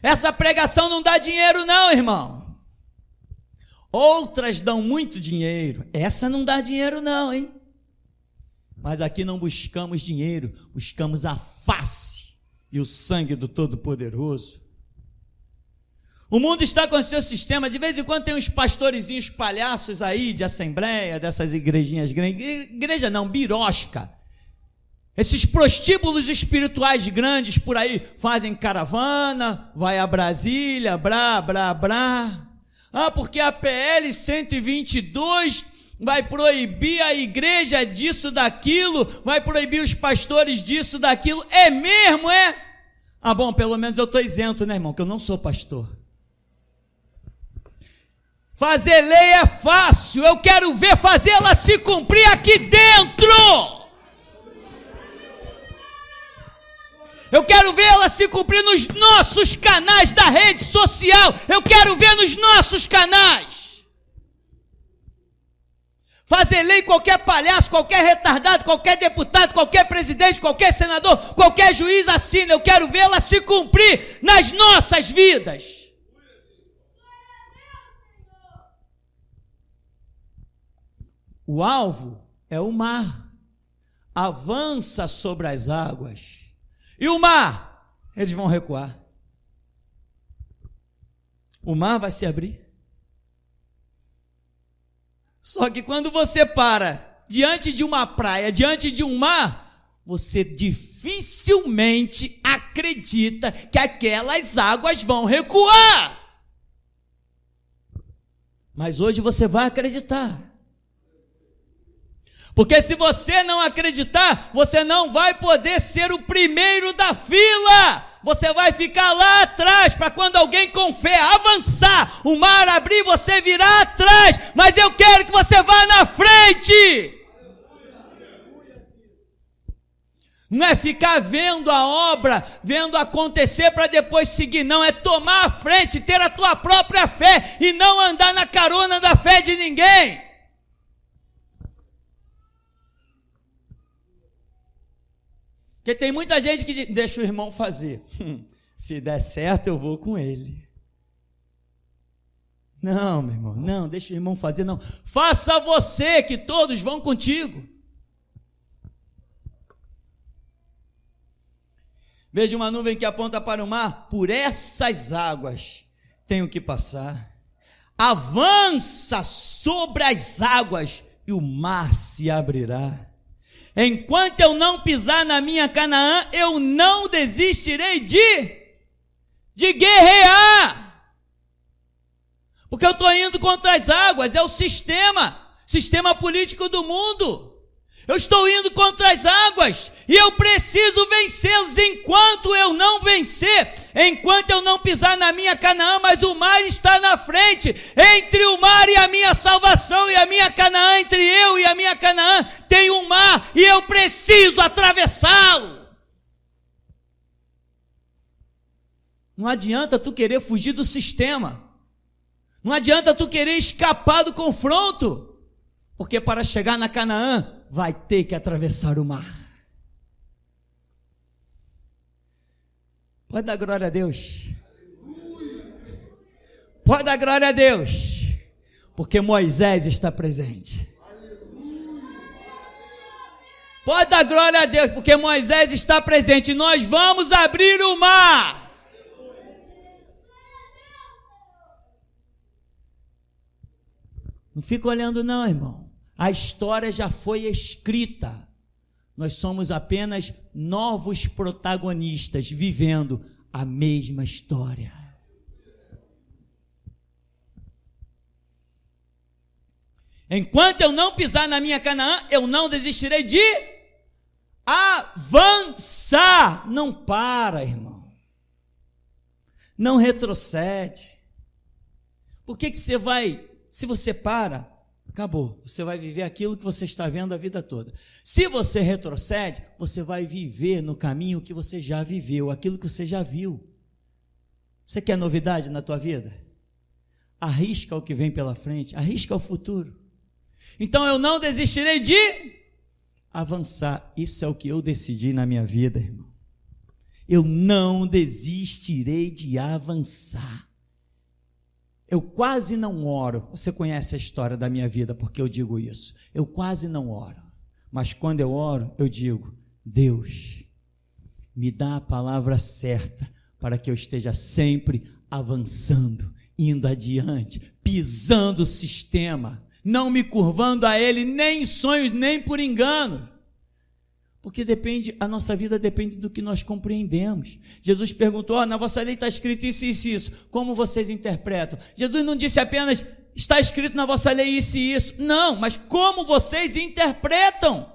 Essa pregação não dá dinheiro não, irmão. Outras dão muito dinheiro, essa não dá dinheiro não, hein? Mas aqui não buscamos dinheiro, buscamos a face e o sangue do Todo-Poderoso. O mundo está com o seu sistema. De vez em quando tem uns pastorezinhos palhaços aí de assembleia, dessas igrejinhas grandes, igreja não, birosca. Esses prostíbulos espirituais grandes por aí, fazem caravana, vai a Brasília, blá, blá, blá. Ah, porque a PL 122 vai proibir a igreja disso, daquilo, vai proibir os pastores disso, daquilo. É mesmo, é? Ah, bom, pelo menos eu estou isento, né, irmão, que eu não sou pastor. Fazer lei é fácil, eu quero ver fazê-la se cumprir aqui dentro. Eu quero vê-la se cumprir nos nossos canais da rede social. Eu quero ver nos nossos canais. Fazer lei qualquer palhaço, qualquer retardado, qualquer deputado, qualquer presidente, qualquer senador, qualquer juiz assina. Eu quero vê-la se cumprir nas nossas vidas. O alvo é o mar. Avança sobre as águas. E o mar? Eles vão recuar. O mar vai se abrir. Só que quando você para diante de uma praia, diante de um mar, você dificilmente acredita que aquelas águas vão recuar. Mas hoje você vai acreditar. Porque se você não acreditar, você não vai poder ser o primeiro da fila. Você vai ficar lá atrás, para quando alguém com fé avançar, o mar abrir, você virar atrás. Mas eu quero que você vá na frente. Não é ficar vendo a obra, vendo acontecer para depois seguir, não, é tomar a frente, ter a tua própria fé e não andar na carona da fé de ninguém. Porque tem muita gente que diz, deixa o irmão fazer, se der certo eu vou com ele. Não, meu irmão, não, deixa o irmão fazer, não, faça você que todos vão contigo. Veja uma nuvem que aponta para o mar, por essas águas tenho que passar. Avança sobre as águas e o mar se abrirá. Enquanto eu não pisar na minha Canaã, eu não desistirei de guerrear. Porque eu estou indo contra as águas, é o sistema político do mundo. Eu estou indo contra as águas e eu preciso vencê-los. Enquanto eu não vencer, enquanto eu não pisar na minha Canaã, mas o mar está na frente, entre o mar e a minha salvação e a minha Canaã, entre eu e a minha Canaã, tem um mar e eu preciso atravessá-lo. Não adianta tu querer fugir do sistema, não adianta tu querer escapar do confronto, porque para chegar na Canaã, vai ter que atravessar o mar. Pode dar glória a Deus. Pode dar glória a Deus. Porque Moisés está presente. Pode dar glória a Deus, porque Moisés está presente. Nós vamos abrir o mar. Não fica olhando não, irmão. A história já foi escrita. Nós somos apenas novos protagonistas vivendo a mesma história. Enquanto eu não pisar na minha Canaã, eu não desistirei de avançar. Não para, irmão. Não retrocede. Por que você vai, se você para, acabou, você vai viver aquilo que você está vendo a vida toda. Se você retrocede, você vai viver no caminho que você já viveu, aquilo que você já viu. Você quer novidade na tua vida? Arrisca o que vem pela frente, arrisca o futuro. Então eu não desistirei de avançar. Isso é o que eu decidi na minha vida, irmão. Eu não desistirei de avançar. Eu quase não oro. Você conhece a história da minha vida, porque eu digo isso. Eu quase não oro. Mas quando eu oro, eu digo, Deus, me dá a palavra certa para que eu esteja sempre avançando, indo adiante, pisando o sistema, não me curvando a ele, nem em sonhos, nem por engano. Porque a nossa vida depende do que nós compreendemos. Jesus perguntou, na vossa lei está escrito isso, isso e isso, como vocês interpretam? Jesus não disse apenas, está escrito na vossa lei isso e isso, não, mas como vocês interpretam?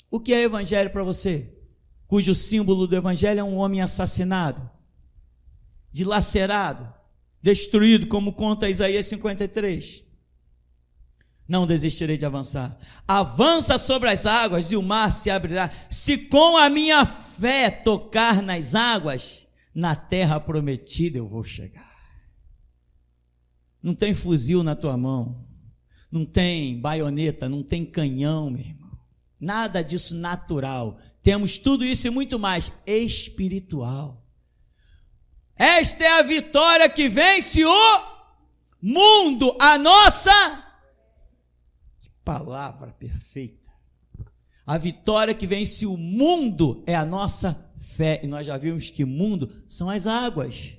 O que é evangelho para você? Cujo símbolo do evangelho é um homem assassinado, dilacerado, destruído, como conta Isaías 53. Não desistirei de avançar. Avança sobre as águas e o mar se abrirá. Se com a minha fé tocar nas águas, na terra prometida eu vou chegar. Não tem fuzil na tua mão, não tem baioneta, não tem canhão, meu irmão. Nada disso natural. Temos tudo isso e muito mais espiritual. Esta é a vitória que vence o mundo, a nossa palavra perfeita. A vitória que vence o mundo é a nossa fé. E nós já vimos que mundo são as águas.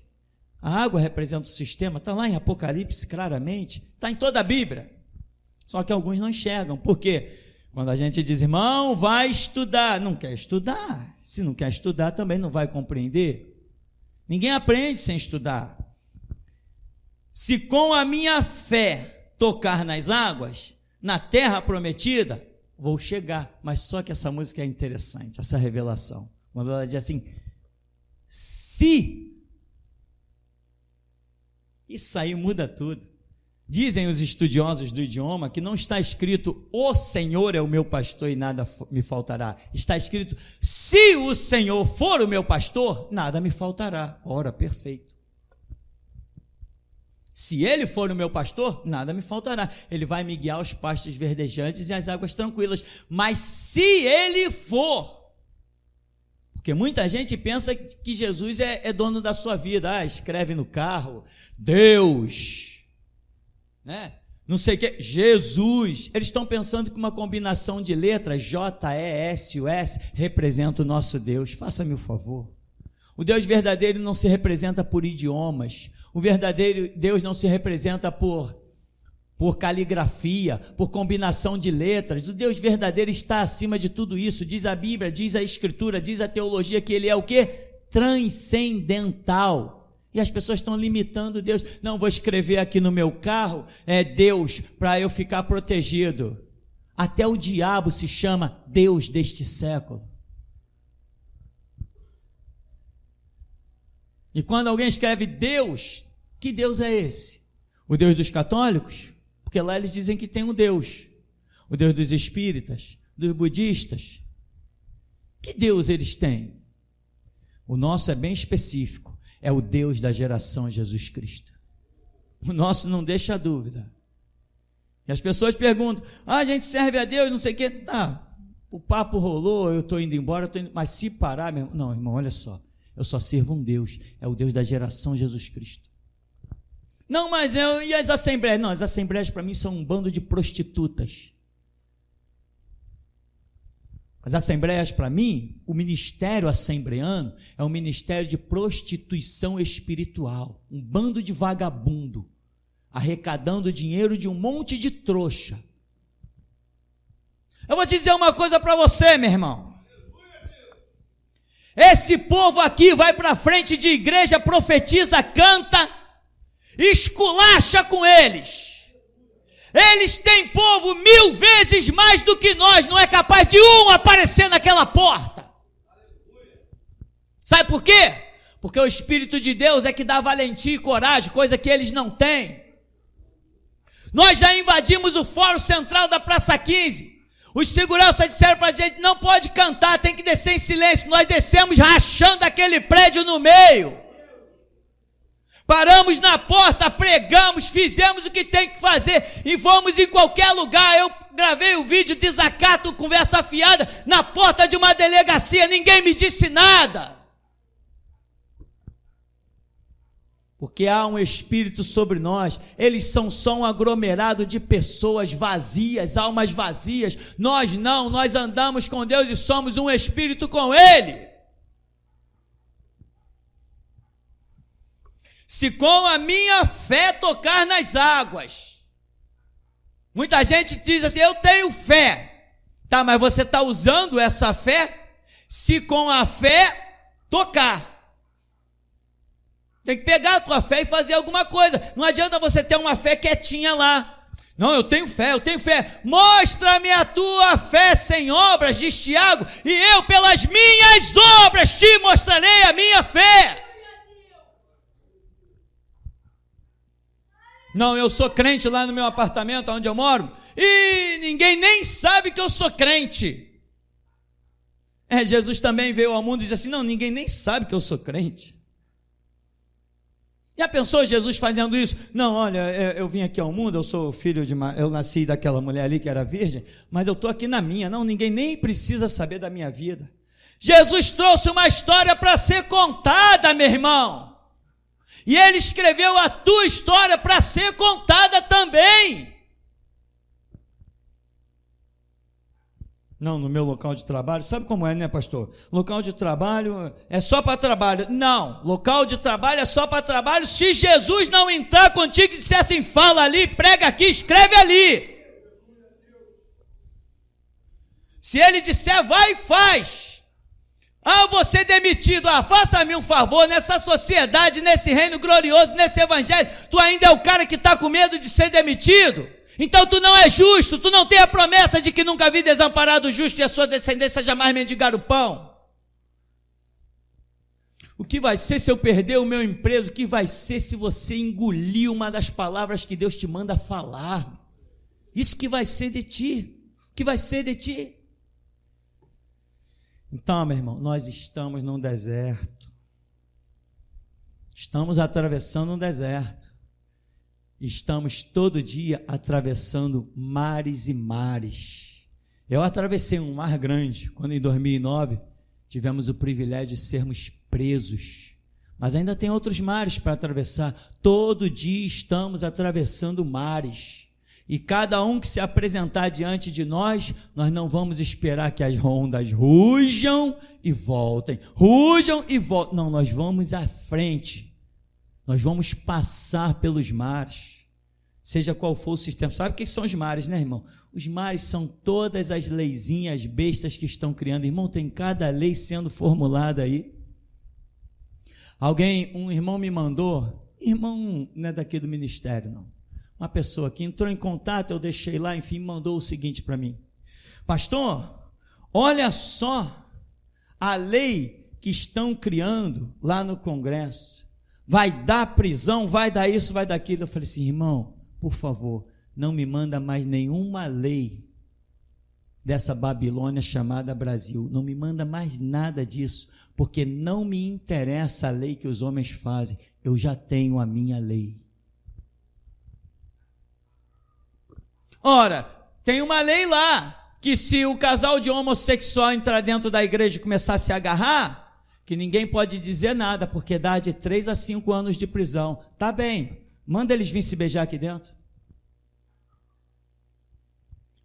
A água representa o sistema, está lá em Apocalipse claramente, está em toda a Bíblia. Só que alguns não enxergam. Por quê? Quando a gente diz, irmão, vai estudar, não quer estudar. Se não quer estudar, também não vai compreender. Ninguém aprende sem estudar. Se com a minha fé tocar nas águas, na terra prometida, vou chegar. Mas só que essa música é interessante, essa revelação. Quando ela diz assim, se. Isso aí muda tudo. Dizem os estudiosos do idioma que não está escrito o Senhor é o meu pastor e nada me faltará. Está escrito, se o Senhor for o meu pastor, nada me faltará. Ora, perfeito. Se ele for o meu pastor, nada me faltará. Ele vai me guiar aos pastos verdejantes e às águas tranquilas. Mas se ele for, porque muita gente pensa que Jesus é dono da sua vida. Escreve no carro, Deus, né? Não sei o que, Jesus. Eles estão pensando que uma combinação de letras, J-E-S-U-S, representa o nosso Deus. Faça-me o favor. O Deus verdadeiro não se representa por idiomas. O verdadeiro Deus não se representa por caligrafia, por combinação de letras. O Deus verdadeiro está acima de tudo isso. Diz a Bíblia, diz a Escritura, diz a teologia que ele é o quê? Transcendental. E as pessoas estão limitando Deus. Não, vou escrever aqui no meu carro, Deus, para eu ficar protegido. Até o diabo se chama Deus deste século. E quando alguém escreve Deus, que Deus é esse? O Deus dos católicos? Porque lá eles dizem que tem um Deus. O Deus dos espíritas, dos budistas. Que Deus eles têm? O nosso é bem específico. É o Deus da geração Jesus Cristo. O nosso não deixa dúvida. E as pessoas perguntam, a gente serve a Deus, não sei o quê. O papo rolou, eu estou indo embora, mas se parar, meu irmão, não, irmão, olha só. Eu só sirvo um Deus, é o Deus da geração Jesus Cristo. Não, mas e as assembleias? Não, as assembleias para mim são um bando de prostitutas. As assembleias para mim, o ministério assembleano é um ministério de prostituição espiritual. Um bando de vagabundo, arrecadando dinheiro de um monte de trouxa. Eu vou dizer uma coisa para você, meu irmão. Esse povo aqui vai para frente de igreja, profetiza, canta, esculacha com eles. Eles têm povo 1000 vezes mais do que nós, não é capaz de um aparecer naquela porta. Sabe por quê? Porque o Espírito de Deus é que dá valentia e coragem, coisa que eles não têm. Nós já invadimos o fórum central da Praça 15. Os seguranças disseram para a gente, não pode cantar, tem que descer em silêncio. Nós descemos rachando aquele prédio no meio. Paramos na porta, pregamos, fizemos o que tem que fazer e fomos em qualquer lugar. Eu gravei o vídeo, desacato, conversa afiada, na porta de uma delegacia, ninguém me disse nada. Porque há um Espírito sobre nós, eles são só um aglomerado de pessoas vazias, almas vazias. Nós não, nós andamos com Deus e somos um Espírito com Ele. Se com a minha fé tocar nas águas. Muita gente diz assim, eu tenho fé. Tá, mas você está usando essa fé? Se com a fé tocar. Tem que pegar a tua fé e fazer alguma coisa. Não adianta você ter uma fé quietinha lá. Não, eu tenho fé, eu tenho fé. Mostra-me a tua fé sem obras, diz Tiago, e eu pelas minhas obras te mostrarei a minha fé. Não, eu sou crente lá no meu apartamento, onde eu moro, e ninguém nem sabe que eu sou crente. Jesus também veio ao mundo e disse assim, não, ninguém nem sabe que eu sou crente. Já pensou Jesus fazendo isso? Não, olha, eu vim aqui ao mundo, eu sou filho de eu nasci daquela mulher ali que era virgem, mas eu estou aqui na minha. Não, ninguém nem precisa saber da minha vida. Jesus trouxe uma história para ser contada, meu irmão. E ele escreveu a tua história para ser contada também. Não, no meu local de trabalho, sabe como é, né, pastor? Local de trabalho é só para trabalho. Não, local de trabalho é só para trabalho se Jesus não entrar contigo e disser assim, fala ali, prega aqui, escreve ali. Se ele disser, vai e faz. Ah, vou ser demitido. Ah, faça-me um favor, nessa sociedade, nesse reino glorioso, nesse evangelho, tu ainda é o cara que está com medo de ser demitido. Então tu não é justo, tu não tem a promessa de que nunca vi desamparado o justo e a sua descendência jamais mendigar o pão. O que vai ser se eu perder o meu emprego? O que vai ser se você engolir uma das palavras que Deus te manda falar? Isso que vai ser de ti. O que vai ser de ti? Então, meu irmão, nós estamos num deserto. Estamos atravessando um deserto. Estamos todo dia atravessando mares e mares. Eu atravessei um mar grande, quando em 2009 tivemos o privilégio de sermos presos. Mas ainda tem outros mares para atravessar. Todo dia estamos atravessando mares. E cada um que se apresentar diante de nós, nós não vamos esperar que as ondas rujam e voltem. Rujam e voltem. Não, nós vamos à frente. Nós vamos passar pelos mares. Seja qual for o sistema. Sabe o que são os mares, né, irmão? Os mares são todas as leizinhas bestas que estão criando. Irmão, tem cada lei sendo formulada aí. Um irmão me mandou, irmão não é daqui do ministério, não. Uma pessoa que entrou em contato, eu deixei lá, enfim, mandou o seguinte para mim: pastor, olha só a lei que estão criando lá no Congresso, vai dar prisão, vai dar isso, vai dar aquilo. Eu falei assim: irmão, por favor, não me manda mais nenhuma lei dessa Babilônia chamada Brasil, não me manda mais nada disso, porque não me interessa a lei que os homens fazem, eu já tenho a minha lei. Ora, tem uma lei lá, que se o casal de homossexual entrar dentro da igreja e começar a se agarrar, que ninguém pode dizer nada, porque dá de 3 a 5 anos de prisão. Tá bem, manda eles virem se beijar aqui dentro.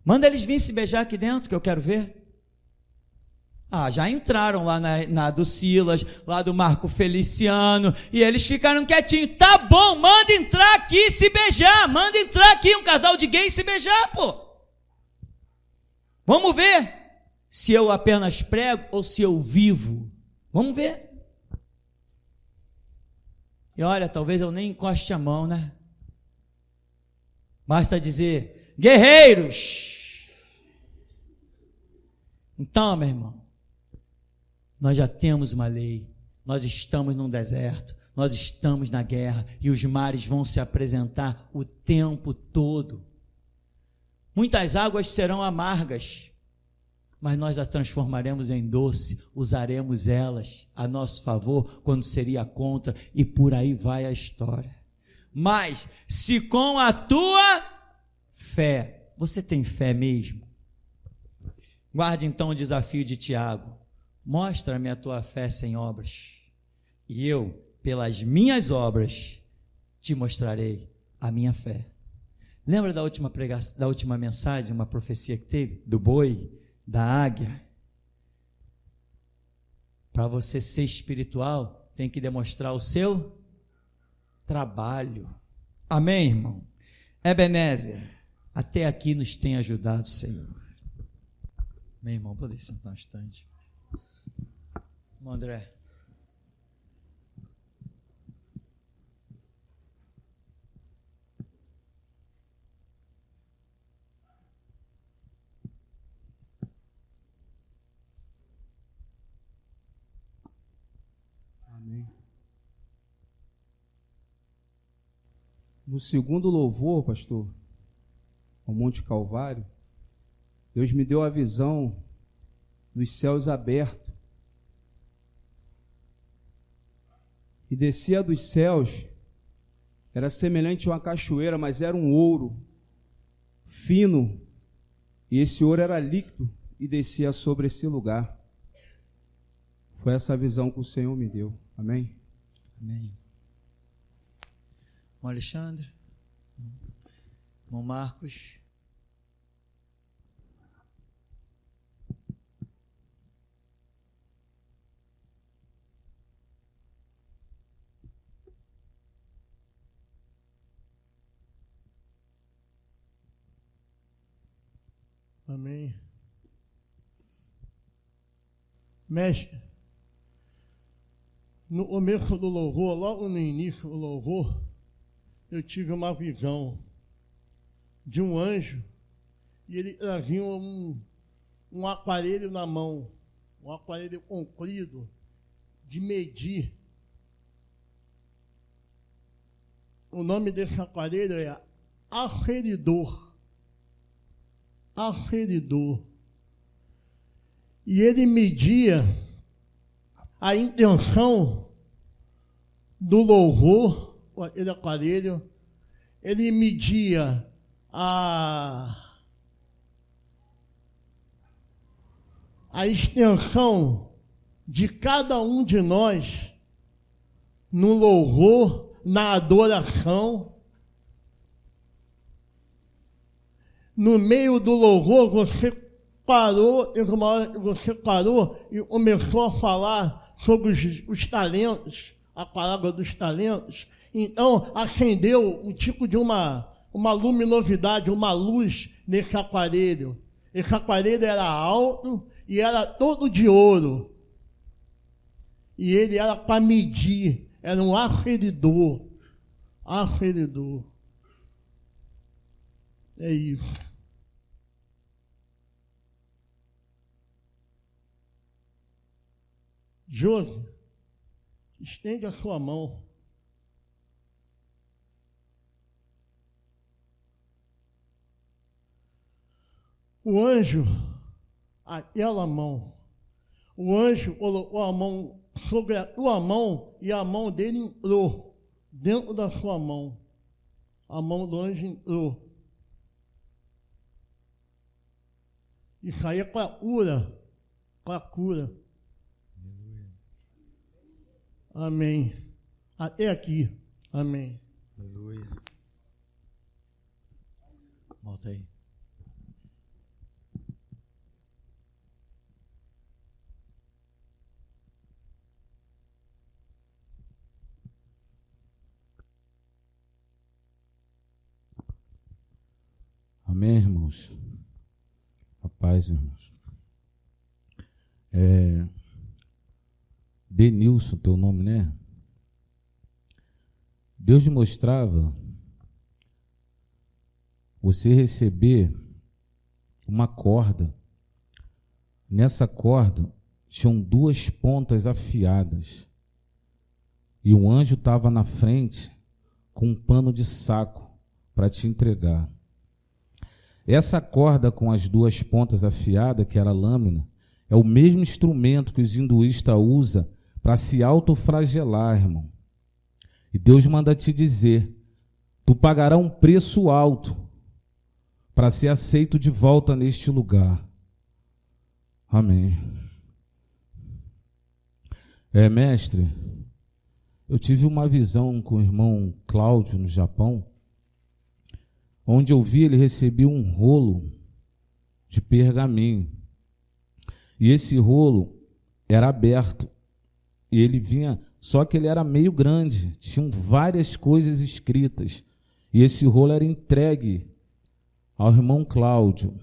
Manda eles virem se beijar aqui dentro, que eu quero ver. Ah, já entraram lá na do Silas, lá do Marco Feliciano, e eles ficaram quietinhos. Tá bom, manda entrar aqui e se beijar. Manda entrar aqui um casal de gays se beijar, pô. Vamos ver se eu apenas prego ou se eu vivo. Vamos ver. E olha, talvez eu nem encoste a mão, né? Basta dizer: guerreiros. Então, meu irmão, nós já temos uma lei, nós estamos num deserto, nós estamos na guerra e os mares vão se apresentar o tempo todo. Muitas águas serão amargas, mas nós as transformaremos em doce, usaremos elas a nosso favor quando seria contra, e por aí vai a história. Mas se com a tua fé, você tem fé mesmo? Guarde então o desafio de Tiago: mostra-me a tua fé sem obras, e eu, pelas minhas obras, te mostrarei a minha fé. Lembra da última mensagem, uma profecia que teve? Do boi, da águia? Para você ser espiritual, tem que demonstrar o seu trabalho. Amém, irmão? Ebenezer, até aqui nos tem ajudado, Senhor. Meu irmão, pode sentar um instante. Irmão André. Amém. No segundo louvor, pastor, ao Monte Calvário, Deus me deu a visão dos céus abertos. E descia dos céus, era semelhante a uma cachoeira, mas era um ouro fino, e esse ouro era líquido e descia sobre esse lugar. Foi essa visão que o Senhor me deu. Amém? Amém. Irmão Alexandre, irmão Marcos. Amém. Mestre, No começo do louvor, logo no início do louvor, eu tive uma visão de um anjo e ele trazia um aparelho na mão, um aparelho comprido de medir. O nome desse aparelho é aferidor. Aferidor. E ele media a intenção do louvor, com aquele aparelho, ele media a extensão de cada um de nós no louvor, na adoração. No meio do louvor, você parou e começou a falar sobre os talentos, a palavra dos talentos. Então, acendeu um tipo de uma luminosidade, uma luz nesse aparelho. Esse aparelho era alto e era todo de ouro. E ele era para medir, era um aferidor. Aferidor. É isso. Josi, estende a sua mão. O anjo, aquela mão, o anjo colocou a mão sobre a tua mão e a mão dele entrou dentro da sua mão. A mão do anjo entrou. Isso aí é para a cura. Para a cura. Amém. Até aqui. Amém. Aleluia. Volta aí. Amém, irmãos? A paz, irmãos. Denilson, teu nome, né? Deus me mostrava você receber uma corda. Nessa corda tinham 2 pontas afiadas. E um anjo estava na frente com um pano de saco para te entregar. Essa corda com as 2 pontas afiadas, que era a lâmina, é o mesmo instrumento que os hinduístas usam para se autoflagelar, irmão. E Deus manda te dizer, tu pagará um preço alto para ser aceito de volta neste lugar. Amém. Mestre, eu tive uma visão com o irmão Cláudio no Japão, onde eu vi ele receber um rolo de pergaminho. E esse rolo era aberto. E ele vinha, só que ele era meio grande, tinham várias coisas escritas. E esse rolo era entregue ao irmão Cláudio.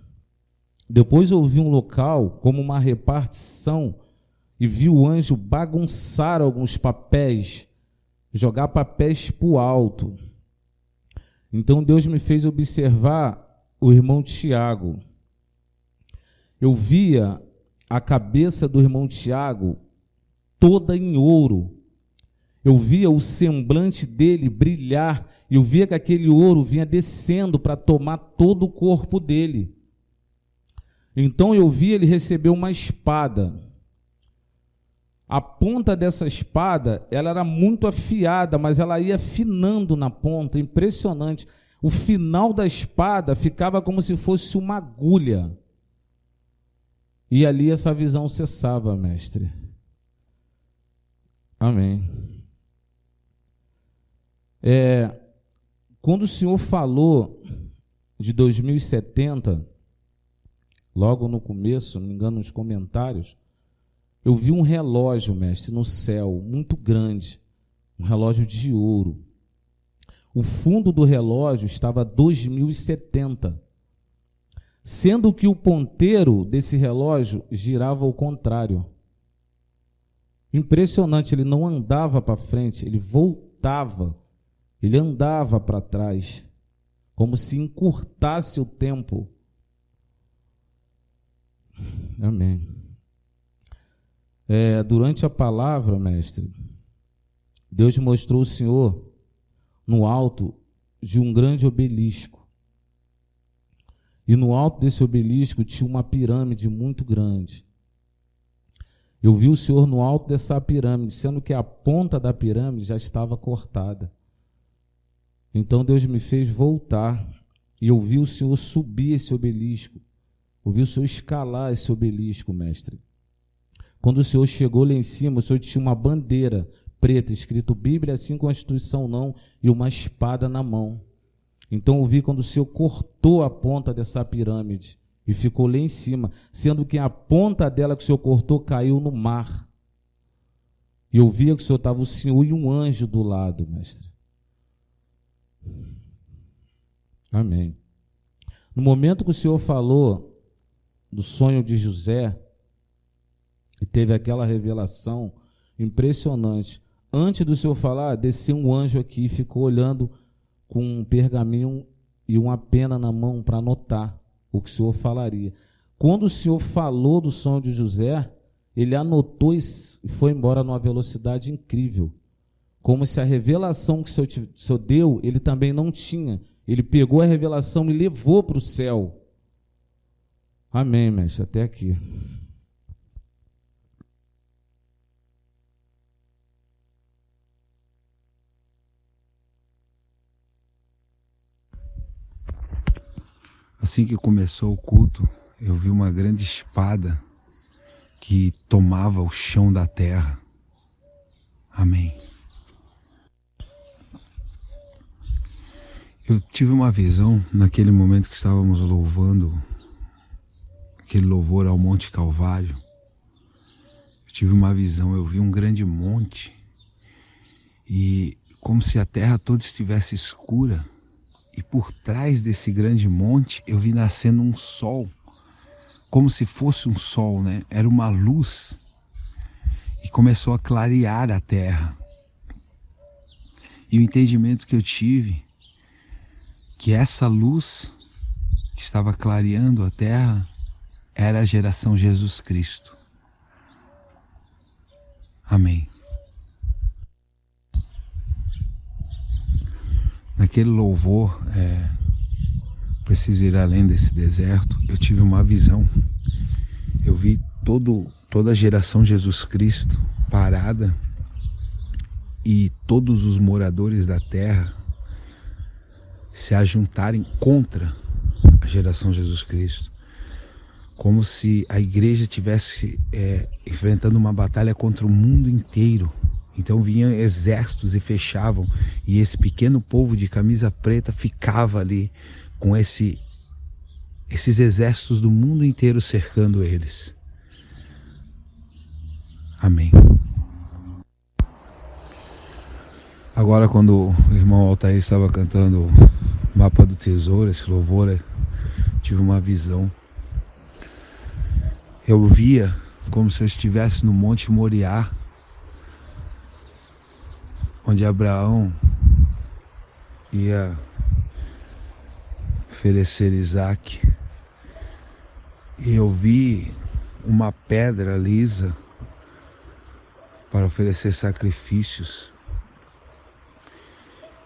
Depois eu vi um local como uma repartição e vi o anjo bagunçar alguns papéis, jogar papéis para o alto. Então Deus me fez observar o irmão Tiago. Eu via a cabeça do irmão Tiago toda em ouro. Eu via o semblante dele brilhar. Eu via que aquele ouro vinha descendo para tomar todo o corpo dele. Então eu vi ele receber uma espada. A ponta dessa espada, ela era muito afiada, mas ela ia afinando na ponta, impressionante. O final da espada ficava como se fosse uma agulha. E ali essa visão cessava, mestre. Amém. Quando o Senhor falou de 2070, logo no começo, não me engano, nos comentários, eu vi um relógio, mestre, no céu, muito grande, um relógio de ouro. O fundo do relógio estava 2070, sendo que o ponteiro desse relógio girava ao contrário. Impressionante, ele não andava para frente, ele voltava, ele andava para trás, como se encurtasse o tempo. Amém. Durante a palavra, mestre, Deus mostrou o Senhor no alto de um grande obelisco. E no alto desse obelisco tinha uma pirâmide muito grande. Eu vi o Senhor no alto dessa pirâmide, sendo que a ponta da pirâmide já estava cortada. Então Deus me fez voltar e eu vi o Senhor subir esse obelisco. Eu vi o Senhor escalar esse obelisco, mestre. Quando o Senhor chegou lá em cima, o Senhor tinha uma bandeira preta, escrito Bíblia, assim Constituição não, e uma espada na mão. Então eu vi quando o Senhor cortou a ponta dessa pirâmide e ficou lá em cima, sendo que a ponta dela que o Senhor cortou caiu no mar. E eu via que o Senhor estava o Senhor e um anjo do lado, mestre. Amém. No momento que o Senhor falou do sonho de José, e teve aquela revelação impressionante, antes do Senhor falar, desceu um anjo aqui e ficou olhando com um pergaminho e uma pena na mão para anotar o que o Senhor falaria. Quando o Senhor falou do sonho de José, ele anotou e foi embora numa velocidade incrível. Como se a revelação que o Senhor deu, ele também não tinha. Ele pegou a revelação e levou para o céu. Amém, mestre, até aqui. Assim que começou o culto, eu vi uma grande espada que tomava o chão da terra. Amém. Eu tive uma visão naquele momento que estávamos louvando, aquele louvor ao Monte Calvário. Eu tive uma visão, eu vi um grande monte e como se a terra toda estivesse escura. E por trás desse grande monte eu vi nascendo um sol, como se fosse um sol, né? Era uma luz e começou a clarear a terra. E o entendimento que eu tive, que essa luz que estava clareando a terra era a geração Jesus Cristo. Amém. Naquele louvor, preciso ir além desse deserto, eu tive uma visão. Eu vi toda a geração Jesus Cristo parada e todos os moradores da terra se ajuntarem contra a geração Jesus Cristo. Como se a igreja estivesse enfrentando uma batalha contra o mundo inteiro. Então vinham exércitos e fechavam, e esse pequeno povo de camisa preta ficava ali com esses exércitos do mundo inteiro cercando eles. Amém. Agora, quando o irmão Altair estava cantando o Mapa do Tesouro, esse louvor, tive uma visão. Eu via como se eu estivesse no Monte Moriá, onde Abraão ia oferecer Isaac. E eu vi uma pedra lisa para oferecer sacrifícios.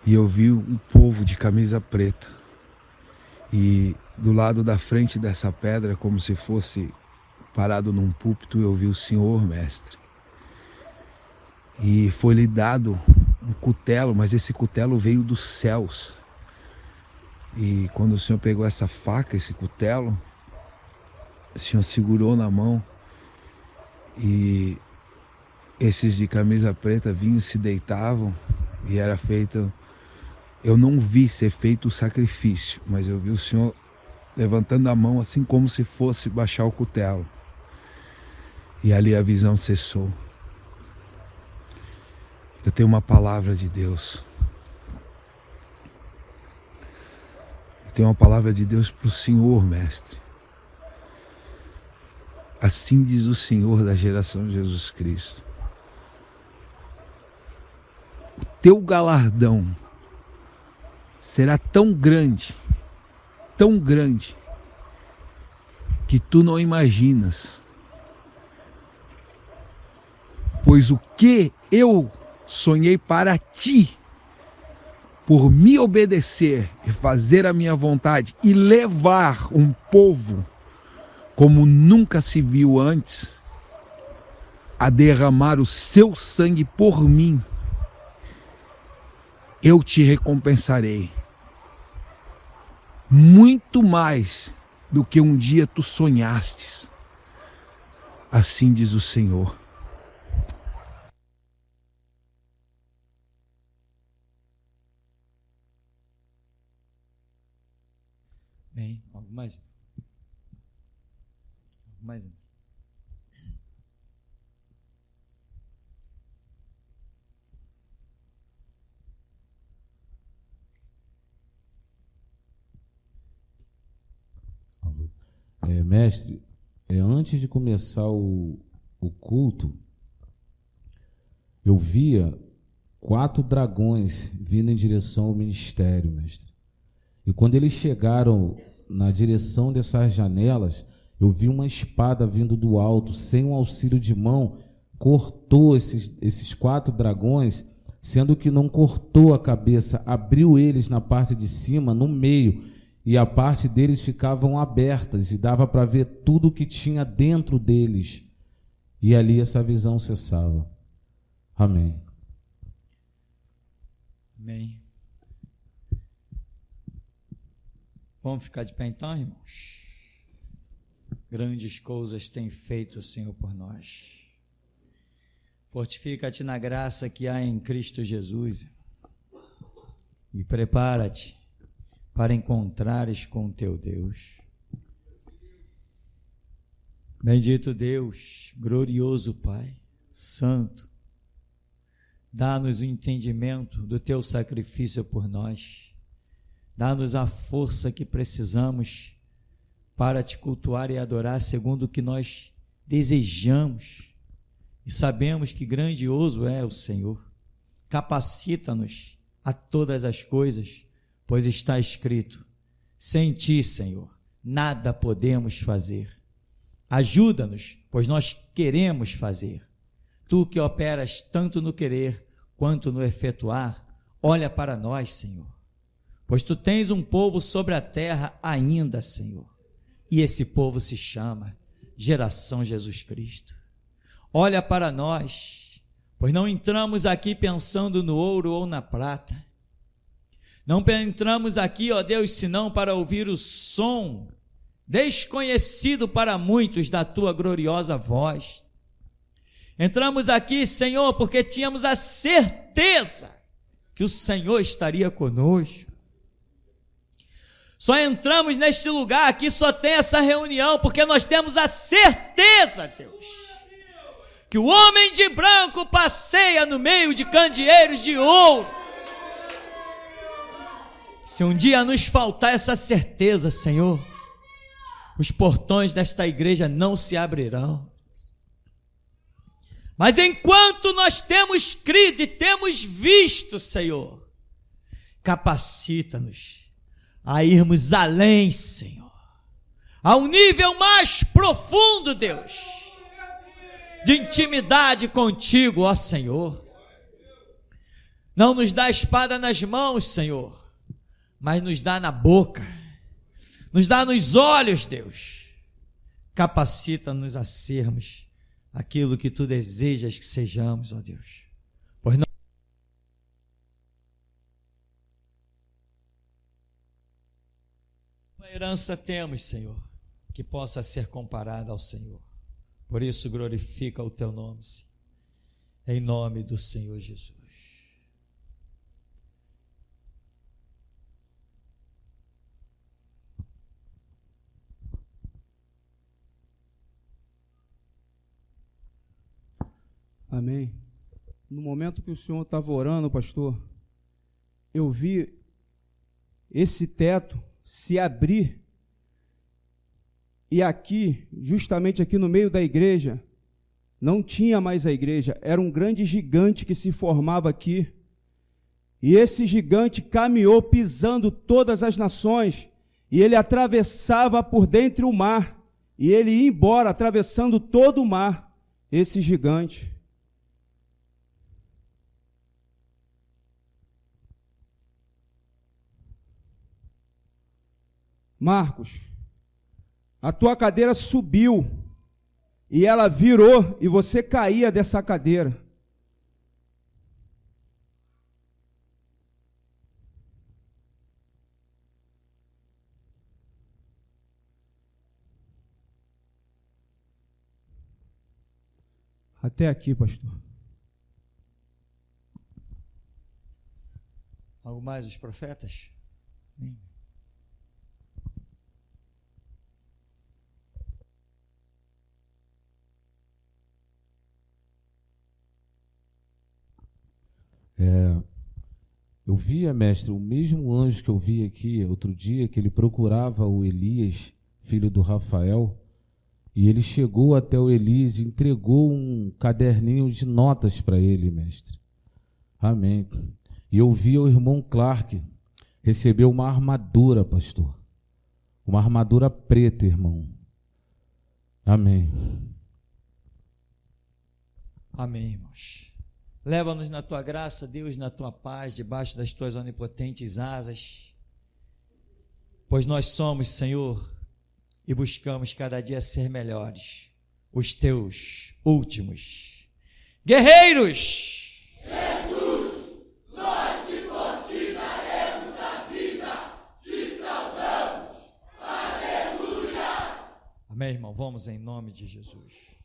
E eu vi um povo de camisa preta. E do lado da frente dessa pedra, como se fosse parado num púlpito, eu vi o Senhor, mestre. E foi-lhe dado um cutelo, mas esse cutelo veio dos céus. E quando o Senhor pegou essa faca, esse cutelo, o Senhor segurou na mão e esses de camisa preta vinham e se deitavam e era feito. Eu não vi ser feito o sacrifício, mas eu vi o Senhor levantando a mão assim como se fosse baixar o cutelo. E ali a visão cessou. Eu tenho uma palavra de Deus. Eu tenho uma palavra de Deus para o Senhor, mestre. Assim diz o Senhor da geração de Jesus Cristo. teu galardão será tão grande, que tu não imaginas. Pois o que eu sonhei para ti, por me obedecer e fazer a minha vontade e levar um povo como nunca se viu antes, a derramar o seu sangue por mim, eu te recompensarei muito mais do que um dia tu sonhastes. Assim diz o Senhor. Bem, algo mais? Algo mais? Mestre, antes de começar o culto, eu via 4 dragões vindo em direção ao ministério, mestre. E quando eles chegaram na direção dessas janelas, eu vi uma espada vindo do alto, sem um auxílio de mão, cortou esses 4 dragões, sendo que não cortou a cabeça, abriu eles na parte de cima, no meio, e a parte deles ficavam abertas, e dava para ver tudo o que tinha dentro deles. E ali essa visão cessava. Amém. Amém. Vamos ficar de pé então, irmãos? Grandes coisas tem feito o Senhor por nós. Fortifica-te na graça que há em Cristo Jesus e prepara-te para encontrares com teu Deus. Bendito Deus, glorioso Pai, Santo, dá-nos o entendimento do teu sacrifício por nós. Dá-nos a força que precisamos para te cultuar e adorar segundo o que nós desejamos. E sabemos que grandioso é o Senhor. Capacita-nos a todas as coisas, pois está escrito: sem ti, Senhor, nada podemos fazer. Ajuda-nos, pois nós queremos fazer. Tu que operas tanto no querer quanto no efetuar, olha para nós, Senhor. Pois tu tens um povo sobre a terra ainda, Senhor, e esse povo se chama Geração Jesus Cristo. Olha para nós, pois não entramos aqui pensando no ouro ou na prata. Não entramos aqui, ó Deus, senão para ouvir o som desconhecido para muitos da tua gloriosa voz. Entramos aqui, Senhor, porque tínhamos a certeza que o Senhor estaria conosco. Só entramos neste lugar aqui, só tem essa reunião, porque nós temos a certeza, Deus, que o homem de branco passeia no meio de candeeiros de ouro. Se um dia nos faltar essa certeza, Senhor, os portões desta igreja não se abrirão. Mas enquanto nós temos crido e temos visto, Senhor, capacita-nos a irmos além, Senhor, ao nível mais profundo, Deus, de intimidade contigo, ó Senhor. Não nos dá espada nas mãos, Senhor, mas nos dá na boca, nos dá nos olhos, Deus. Capacita-nos a sermos aquilo que tu desejas que sejamos, ó Deus. Pois não uma herança temos, Senhor, que possa ser comparada ao Senhor. Por isso glorifica o teu nome, Senhor, em nome do Senhor Jesus. Amém. No momento que o senhor estava orando, pastor, eu vi esse teto se abrir e aqui, justamente aqui no meio da igreja, não tinha mais a igreja, era um grande gigante que se formava aqui E esse gigante caminhou pisando todas as nações, e ele atravessava por dentro o mar, e ele ia embora atravessando todo o mar, esse gigante. Marcos, a tua cadeira subiu, e ela virou, e você caía dessa cadeira. Até aqui, pastor. Algo mais os profetas? Amém. Eu via, mestre, o mesmo anjo que eu vi aqui outro dia, que ele procurava o Elias, filho do Rafael, e ele chegou até o Elias e entregou um caderninho de notas para ele, mestre. Amém. E eu vi o irmão Clark receber uma armadura, pastor. Uma armadura preta, irmão. Amém. Amém, irmãos. Leva-nos na tua graça, Deus, na tua paz, debaixo das tuas onipotentes asas, pois nós somos, Senhor, e buscamos cada dia ser melhores, os teus últimos guerreiros. Jesus, nós que por ti daremos a vida, te saudamos. Aleluia. Amém, irmão? Vamos em nome de Jesus.